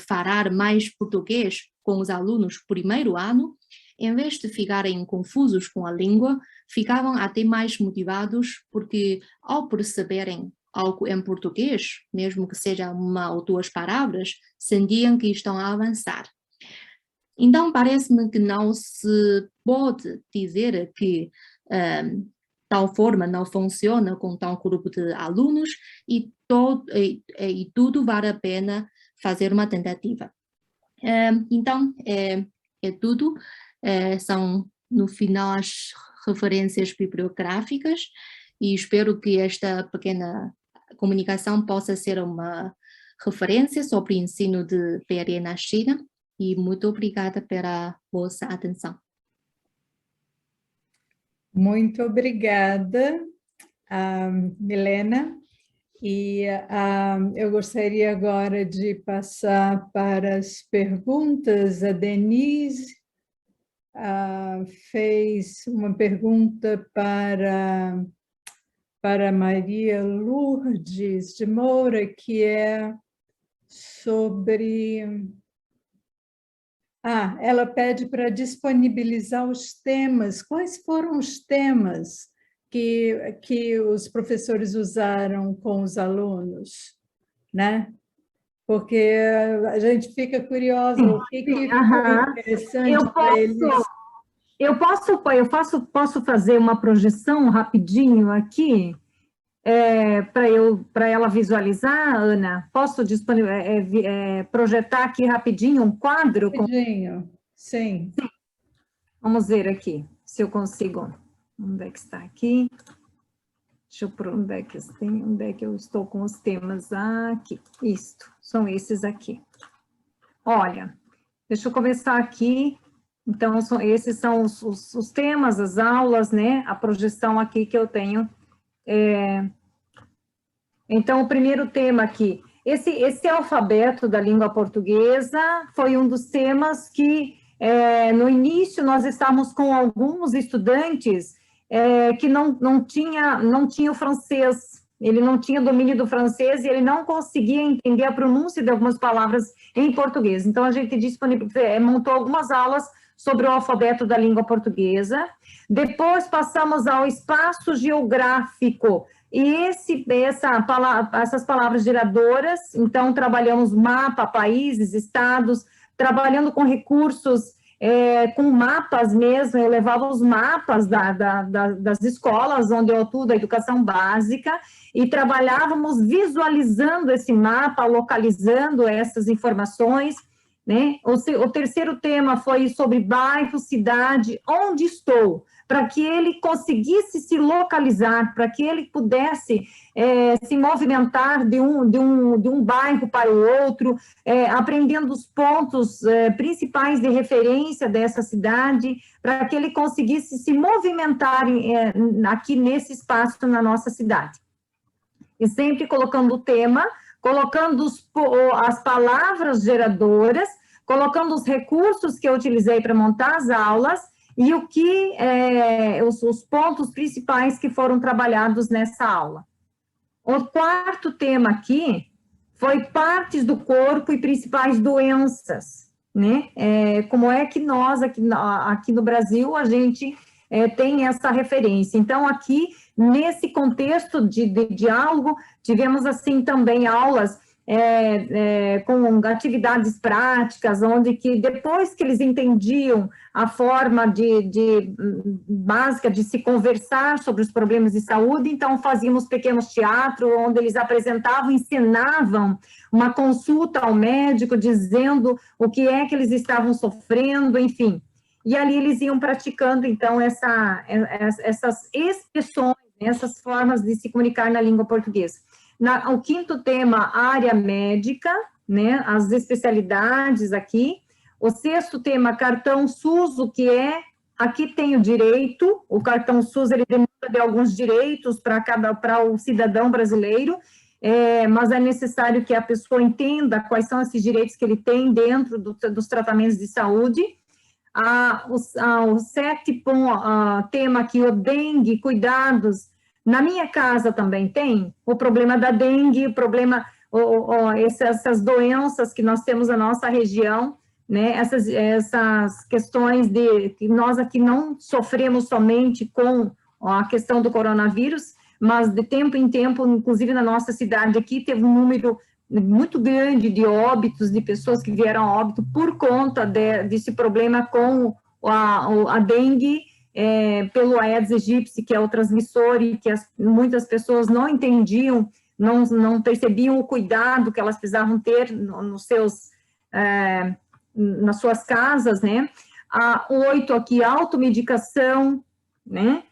falar mais português com os alunos do primeiro ano, em vez de ficarem confusos com a língua, ficavam até mais motivados, porque ao perceberem algo em português, mesmo que seja uma ou duas palavras, sentiam que estão a avançar. Então parece-me que não se pode dizer que tal forma não funciona com tal grupo de alunos e tudo vale a pena fazer uma tentativa. Então, é tudo. São, no final, as referências bibliográficas, e espero que esta pequena comunicação possa ser uma referência sobre o ensino de PRE na China, e muito obrigada pela vossa atenção. Muito obrigada, Milena. E eu gostaria agora de passar para as perguntas. A Denise fez uma pergunta para Maria Lourdes de Moura, que é sobre Ela pede para disponibilizar os temas. Quais foram os temas que os professores usaram com os alunos, né? Porque a gente fica curiosa, o que foi interessante para eles. Posso fazer uma projeção rapidinho aqui, para ela visualizar, Ana? Posso projetar aqui rapidinho um quadro? Rapidinho, sim. Vamos ver aqui, se eu consigo. Onde é que está aqui? Deixa eu pôr onde é que eu estou com os temas aqui. Isto, são esses aqui. Olha, deixa eu começar aqui. Então, esses são os temas, as aulas, né? A projeção aqui que eu tenho. Então, o primeiro tema aqui. Esse alfabeto da língua portuguesa foi um dos temas que, no início, nós estávamos com alguns estudantes que não tinha o francês, ele não tinha domínio do francês e ele não conseguia entender a pronúncia de algumas palavras em português. Então, a gente montou algumas aulas sobre o alfabeto da língua portuguesa. Depois, passamos ao espaço geográfico. E essas palavras geradoras, então, trabalhamos mapa, países, estados, trabalhando com recursos, com mapas mesmo, eu levava os mapas das escolas onde eu atuo, da educação básica, e trabalhávamos visualizando esse mapa, localizando essas informações, né? O terceiro tema foi sobre bairro, cidade, onde estou, para que ele conseguisse se localizar, para que ele pudesse se movimentar de um bairro para o outro, aprendendo os pontos principais de referência dessa cidade, para que ele conseguisse se movimentar aqui nesse espaço na nossa cidade. E sempre colocando o tema, colocando as palavras geradoras, colocando os recursos que eu utilizei para montar as aulas, e os pontos principais que foram trabalhados nessa aula. O quarto tema aqui foi partes do corpo e principais doenças, né? Como é que nós, aqui no Brasil, a gente tem essa referência. Então, aqui, nesse contexto de diálogo, tivemos, assim, também aulas com atividades práticas, onde que depois que eles entendiam a forma básica de se conversar sobre os problemas de saúde, então fazíamos pequenos teatros, onde eles apresentavam, ensinavam uma consulta ao médico, dizendo o que é que eles estavam sofrendo, enfim. E ali eles iam praticando, então, essas expressões, essas formas de se comunicar na língua portuguesa. O quinto tema, área médica, né, as especialidades aqui. O sexto tema, cartão SUS, aqui tem o direito, o cartão SUS, ele demanda de alguns direitos para o cidadão brasileiro, mas é necessário que a pessoa entenda quais são esses direitos que ele tem dentro dos tratamentos de saúde. O sétimo tema aqui, o dengue, cuidados. Na minha casa também tem o problema da dengue, o problema, essas doenças que nós temos na nossa região, né? Essas questões que nós aqui não sofremos somente com a questão do coronavírus, mas de tempo em tempo, inclusive na nossa cidade aqui, teve um número muito grande de óbitos, de pessoas que vieram a óbito por conta desse problema com a dengue, pelo Aedes aegypti, que é o transmissor, e que muitas pessoas não entendiam, não percebiam o cuidado que elas precisavam ter nas suas casas, né? O 8 aqui, automedicação, né?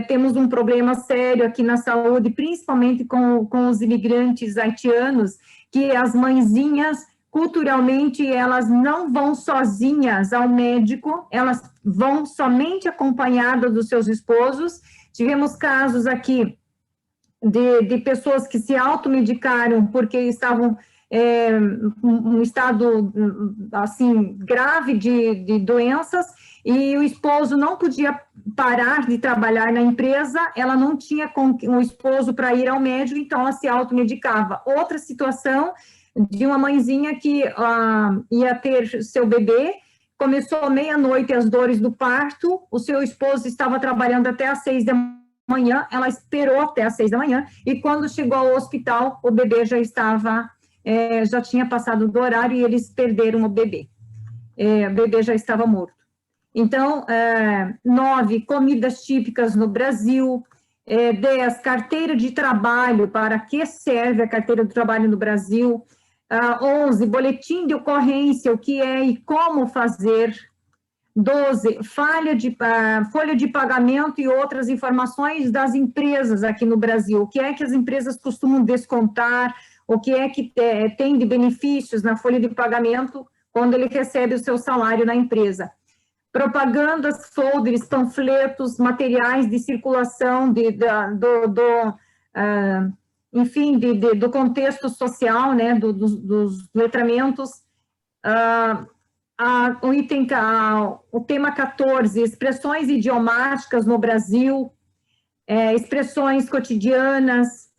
Temos um problema sério aqui na saúde, principalmente com os imigrantes haitianos, que as mãezinhas, culturalmente, elas não vão sozinhas ao médico, elas vão somente acompanhadas dos seus esposos. Tivemos casos aqui de pessoas que se automedicaram porque estavam um estado, assim, grave de doenças, e o esposo não podia parar de trabalhar na empresa, ela não tinha com o esposo para ir ao médico, então ela se automedicava. Outra situação de uma mãezinha que ia ter seu bebê, começou meia-noite as dores do parto, o seu esposo estava trabalhando até às 6 da manhã, ela esperou até às 6 da manhã, e quando chegou ao hospital, o bebê já estava, já tinha passado do horário e eles perderam o bebê. O bebê já estava morto. Então, 9, comidas típicas no Brasil, 10, carteira de trabalho, para que serve a carteira de trabalho no Brasil, 11, boletim de ocorrência, o que é e como fazer, 12, folha de pagamento e outras informações das empresas aqui no Brasil, o que é que as empresas costumam descontar, o que é que tem de benefícios na folha de pagamento quando ele recebe o seu salário na empresa. Propagandas, folders, panfletos, materiais de circulação enfim, do contexto social, né, dos letramentos. O tema 14, expressões idiomáticas no Brasil, expressões cotidianas,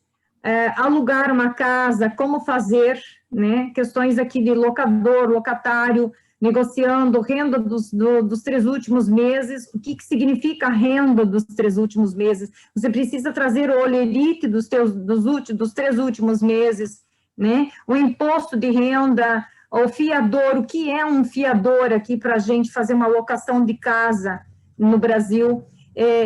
alugar uma casa, como fazer, né, questões aqui de locador, locatário, negociando, renda dos 3 últimos meses, o que significa a renda dos 3 últimos meses? Você precisa trazer o olerite dos 3 últimos meses, né? O imposto de renda, o fiador, o que é um fiador aqui para a gente fazer uma locação de casa no Brasil?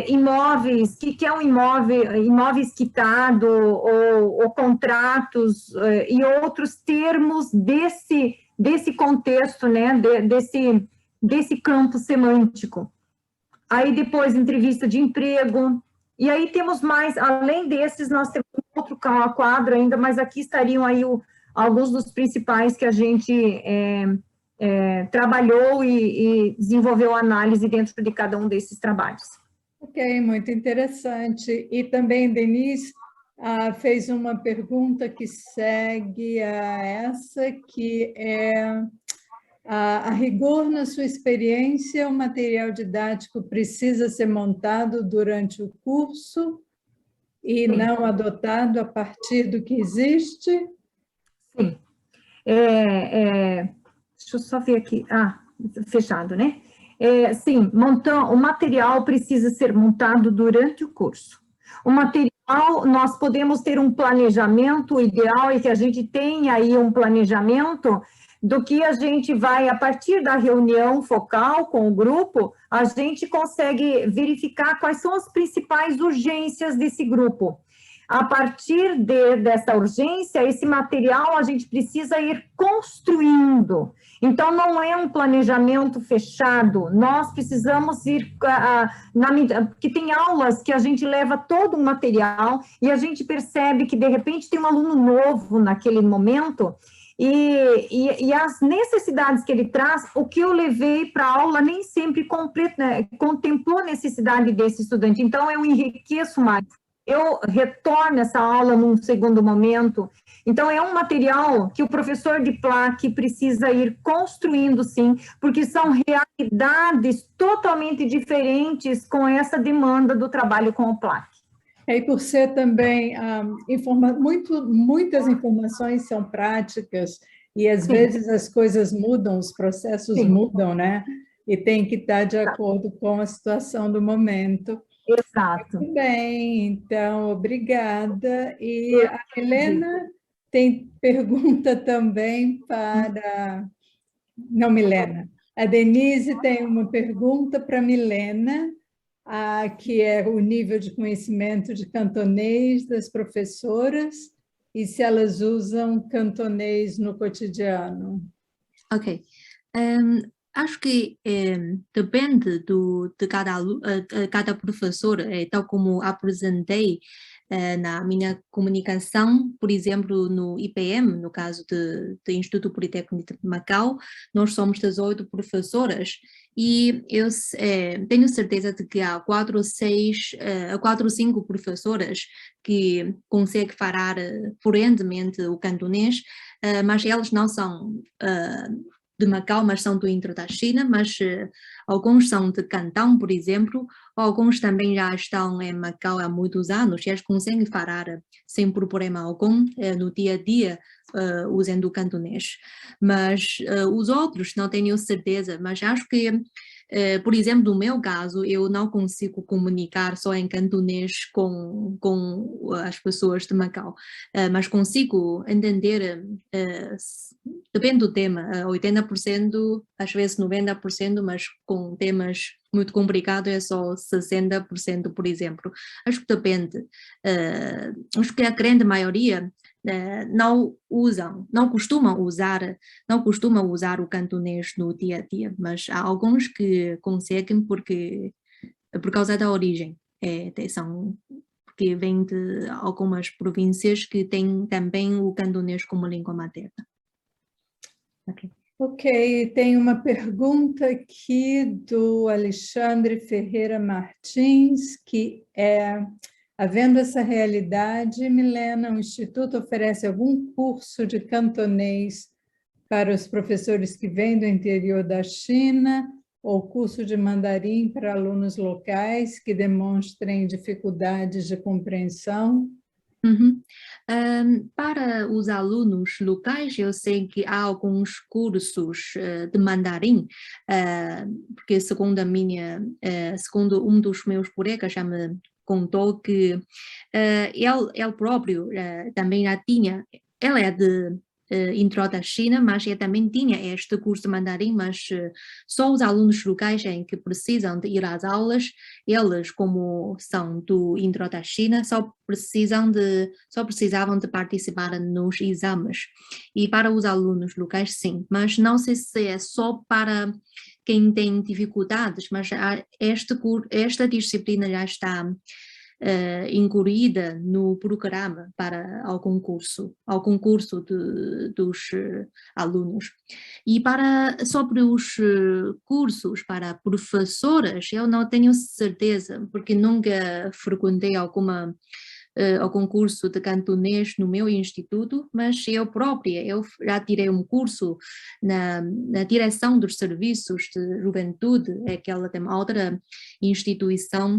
Imóveis, o que é um imóvel, imóveis quitado, ou contratos, e outros termos desse contexto, né, desse campo semântico. Aí depois, entrevista de emprego, e aí temos mais, além desses, nós temos outro quadro ainda, mas aqui estariam aí alguns dos principais que a gente trabalhou e desenvolveu análise dentro de cada um desses trabalhos. Ok, muito interessante. E também, Denise, fez uma pergunta que segue a essa, que é, a rigor, na sua experiência, o material didático precisa ser montado durante o curso e não adotado a partir do que existe? Sim. Deixa eu só ver aqui. Fechado, né? Sim, o material precisa ser montado durante o curso. O material, nós podemos ter um planejamento, o ideal é que a gente tenha aí um planejamento do que a gente vai, a partir da reunião focal com o grupo, a gente consegue verificar quais são as principais urgências desse grupo. A partir dessa urgência, esse material a gente precisa ir construindo. Então, não é um planejamento fechado, nós precisamos ir, porque tem aulas que a gente leva todo um material e a gente percebe que, de repente, tem um aluno novo naquele momento e as necessidades que ele traz, o que eu levei para a aula nem sempre contemplou a necessidade desse estudante. Então, eu enriqueço mais. Eu retorno essa aula num segundo momento. Então, é um material que o professor de PLAC precisa ir construindo, sim, porque são realidades totalmente diferentes com essa demanda do trabalho com o PLAC. E por ser também, muitas informações são práticas, e às vezes as coisas mudam, os processos mudam, né? E tem que estar de acordo com a situação do momento. Exato. Muito bem, então, obrigada. E a Helena tem pergunta também para... Não, Milena. A Denise tem uma pergunta para Milena, que é o nível de conhecimento de cantonês das professoras e se elas usam cantonês no cotidiano. Ok. Acho que depende de cada professor, tal como apresentei na minha comunicação, por exemplo, no IPM, no caso do Instituto Politécnico de Macau, nós somos 18 professoras e eu tenho certeza de que há 4 ou 5 professoras que conseguem falar fluentemente o cantonês, mas elas não são de Macau, mas são do interior da China, mas alguns são de Cantão, por exemplo, Alguns também já estão em Macau há muitos anos e eles conseguem falar sem problema algum no dia a dia usando o cantonês. Mas os outros não tenho certeza, mas acho que, por exemplo, no meu caso, eu não consigo comunicar só em cantonês com as pessoas de Macau, mas consigo entender, depende do tema, 80%, às vezes 90%, mas com temas muito complicados é só 60%, por exemplo. Acho que depende. Acho que a grande maioria não costumam usar o cantonês no dia a dia, mas há alguns que conseguem por causa da origem, porque vêm de algumas províncias que têm também o cantonês como língua materna. Ok, tem uma pergunta aqui do Alexandre Ferreira Martins, que é: havendo essa realidade, Milena, o Instituto oferece algum curso de cantonês para os professores que vêm do interior da China, ou curso de mandarim para alunos locais que demonstrem dificuldades de compreensão? Uhum. Para os alunos locais, eu sei que há alguns cursos de mandarim, porque segundo um dos meus colegas já me contou que ele próprio também já tinha, ele é de interior da China, mas ele também tinha este curso de mandarim, mas só os alunos locais em que precisam de ir às aulas, eles, como são do interior da China, só precisavam de participar nos exames. E para os alunos locais, sim, mas não sei se é só para quem tem dificuldades, mas esta disciplina já está incluída no programa para algum curso dos alunos. E sobre os cursos para professoras, eu não tenho certeza, porque nunca frequentei algum curso de cantonês no meu instituto, mas eu já tirei um curso na direção dos serviços de juventude, que ela tem uma outra instituição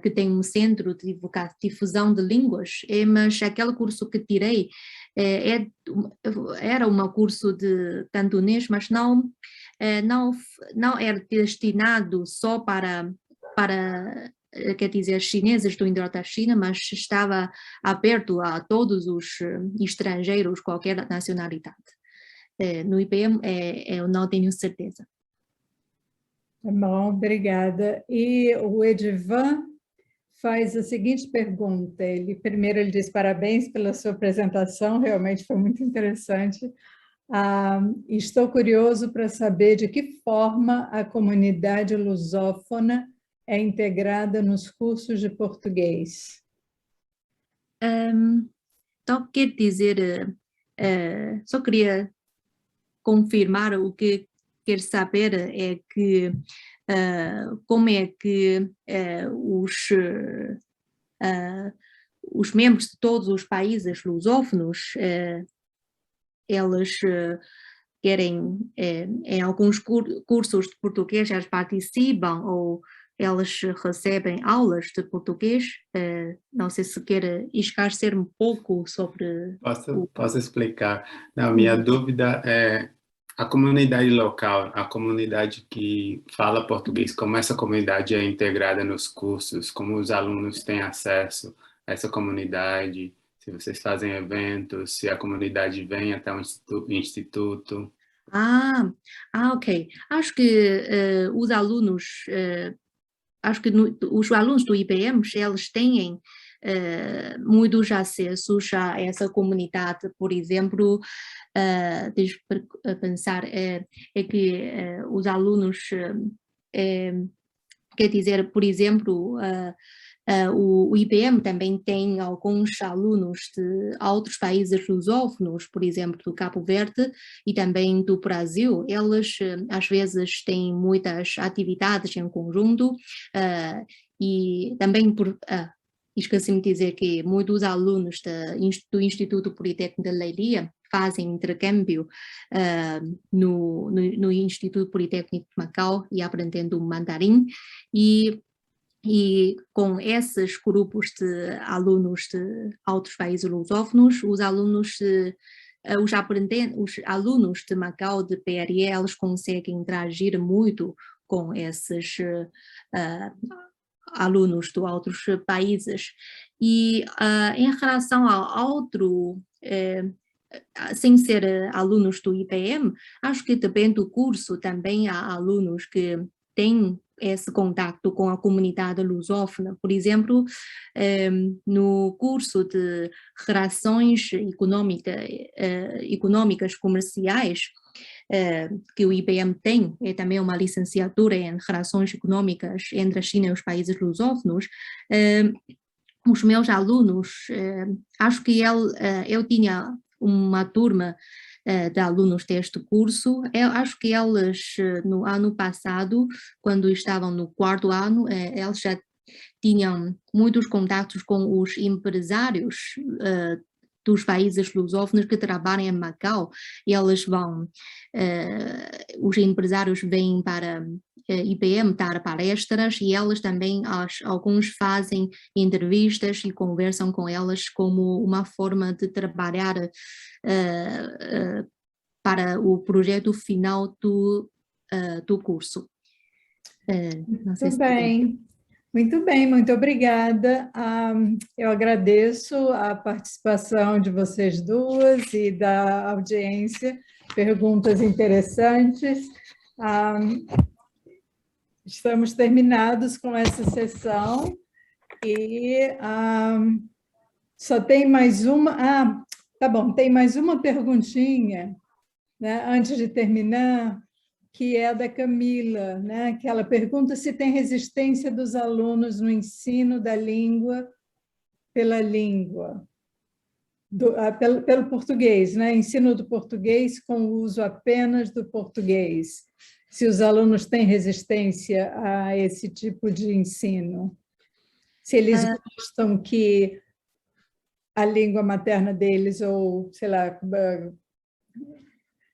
que tem um centro de difusão de línguas, mas aquele curso que tirei era um curso de cantonês, mas não era destinado só para quer dizer, chineses do interior da China, mas estava aberto a todos os estrangeiros, qualquer nacionalidade. No IPM, eu não tenho certeza. Tá bom, obrigada. E o Edivan faz a seguinte pergunta. Primeiro ele diz parabéns pela sua apresentação, realmente foi muito interessante. Estou curioso para saber de que forma a comunidade lusófona é integrada nos cursos de português. Então, quer dizer, só queria confirmar o que quer saber é que como é que os membros de todos os países lusófonos eles querem, em alguns cursos de português, eles participam ou eles recebem aulas de português. Não sei se quer esclarecer um pouco sobre... Posso explicar. Não, minha dúvida é a comunidade local, a comunidade que fala português, como essa comunidade é integrada nos cursos, como os alunos têm acesso a essa comunidade, se vocês fazem eventos, se a comunidade vem até o instituto. Ok. Acho que os alunos, os alunos do IPM, eles têm muitos acessos a essa comunidade. Por exemplo, deixa eu pensar, é que os alunos, quer dizer, por exemplo, o IPM também tem alguns alunos de outros países lusófonos, por exemplo, do Cabo Verde e também do Brasil. Eles, às vezes, têm muitas atividades em conjunto e também, esqueci-me de dizer que muitos alunos do Instituto Politécnico de Leiria fazem intercâmbio no Instituto Politécnico de Macau e aprendendo mandarim. E E com esses grupos de alunos de outros países lusófonos, os alunos de Macau, de PRE, eles conseguem interagir muito com esses alunos de outros países. E em relação ao outro, sem ser alunos do IPM, acho que depende do curso, também há alunos que têm esse contato com a comunidade lusófona. Por exemplo, no curso de Relações Econômicas Comerciais, que o IPM tem, é também uma licenciatura em Relações Econômicas entre a China e os países lusófonos. Os meus alunos, acho que eu tinha uma turma de alunos deste curso. Eu acho que eles, no ano passado, quando estavam no 4º ano, eles já tinham muitos contatos com os empresários dos países lusófonos que trabalham em Macau. Eles vão, os empresários vêm para IPM dar palestras e eles também, alguns fazem entrevistas e conversam com elas como uma forma de trabalhar para o projeto final do curso. Muito bem. Muito bem, muito obrigada. Eu agradeço a participação de vocês duas e da audiência, perguntas interessantes. Estamos terminados com essa sessão e só tem mais uma. Tá bom, tem mais uma perguntinha, né, antes de terminar, que é da Camila, né, que ela pergunta se tem resistência dos alunos no ensino da língua pela língua, pelo português, né, ensino do português com o uso apenas do português. Se os alunos têm resistência a esse tipo de ensino. Se eles gostam que a língua materna deles, ou, sei lá,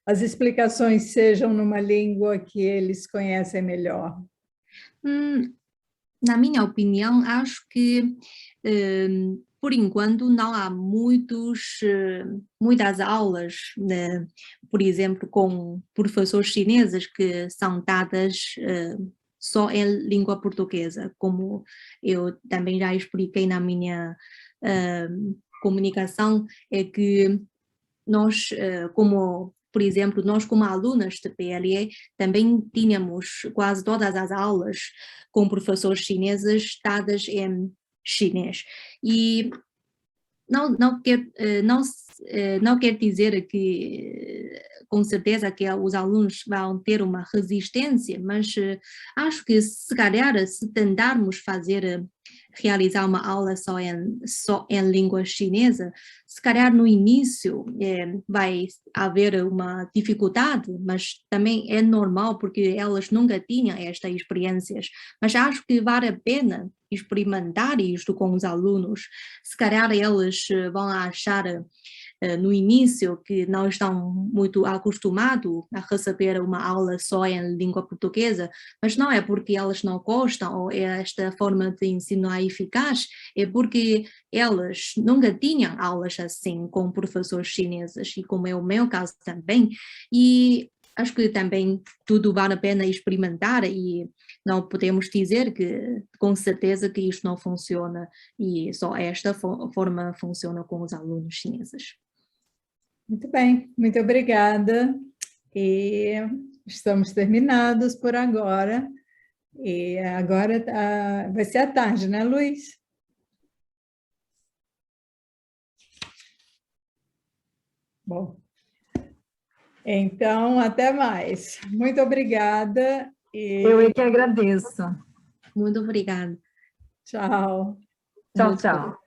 as explicações sejam numa língua que eles conhecem melhor. Na minha opinião, acho que, por enquanto, não há muitas aulas, né, por exemplo, com professores chineses que são dadas só em língua portuguesa, como eu também já expliquei na minha comunicação, é que nós, por exemplo, nós como alunas de PLE também tínhamos quase todas as aulas com professores chineses dadas em chinês. E não quer dizer que, com certeza, que os alunos vão ter uma resistência, mas acho que, se calhar, se tentarmos realizar uma aula só em língua chinesa, se calhar no início vai haver uma dificuldade, mas também é normal porque elas nunca tinham estas experiências. Mas acho que vale a pena experimentar isto com os alunos. Se calhar eles vão achar no início que não estão muito acostumados a receber uma aula só em língua portuguesa, mas não é porque elas não gostam ou esta forma de ensino é eficaz, é porque elas nunca tinham aulas assim com professores chineses, e como é o meu caso também, e acho que também tudo vale a pena experimentar e não podemos dizer que com certeza que isto não funciona e só esta forma funciona com os alunos chineses. Muito bem, muito obrigada. E estamos terminados por agora. E agora vai ser à tarde, né, Luiz? Bom, então, até mais. Muito obrigada. Eu é que agradeço. Muito obrigada. Tchau. Tchau, tchau.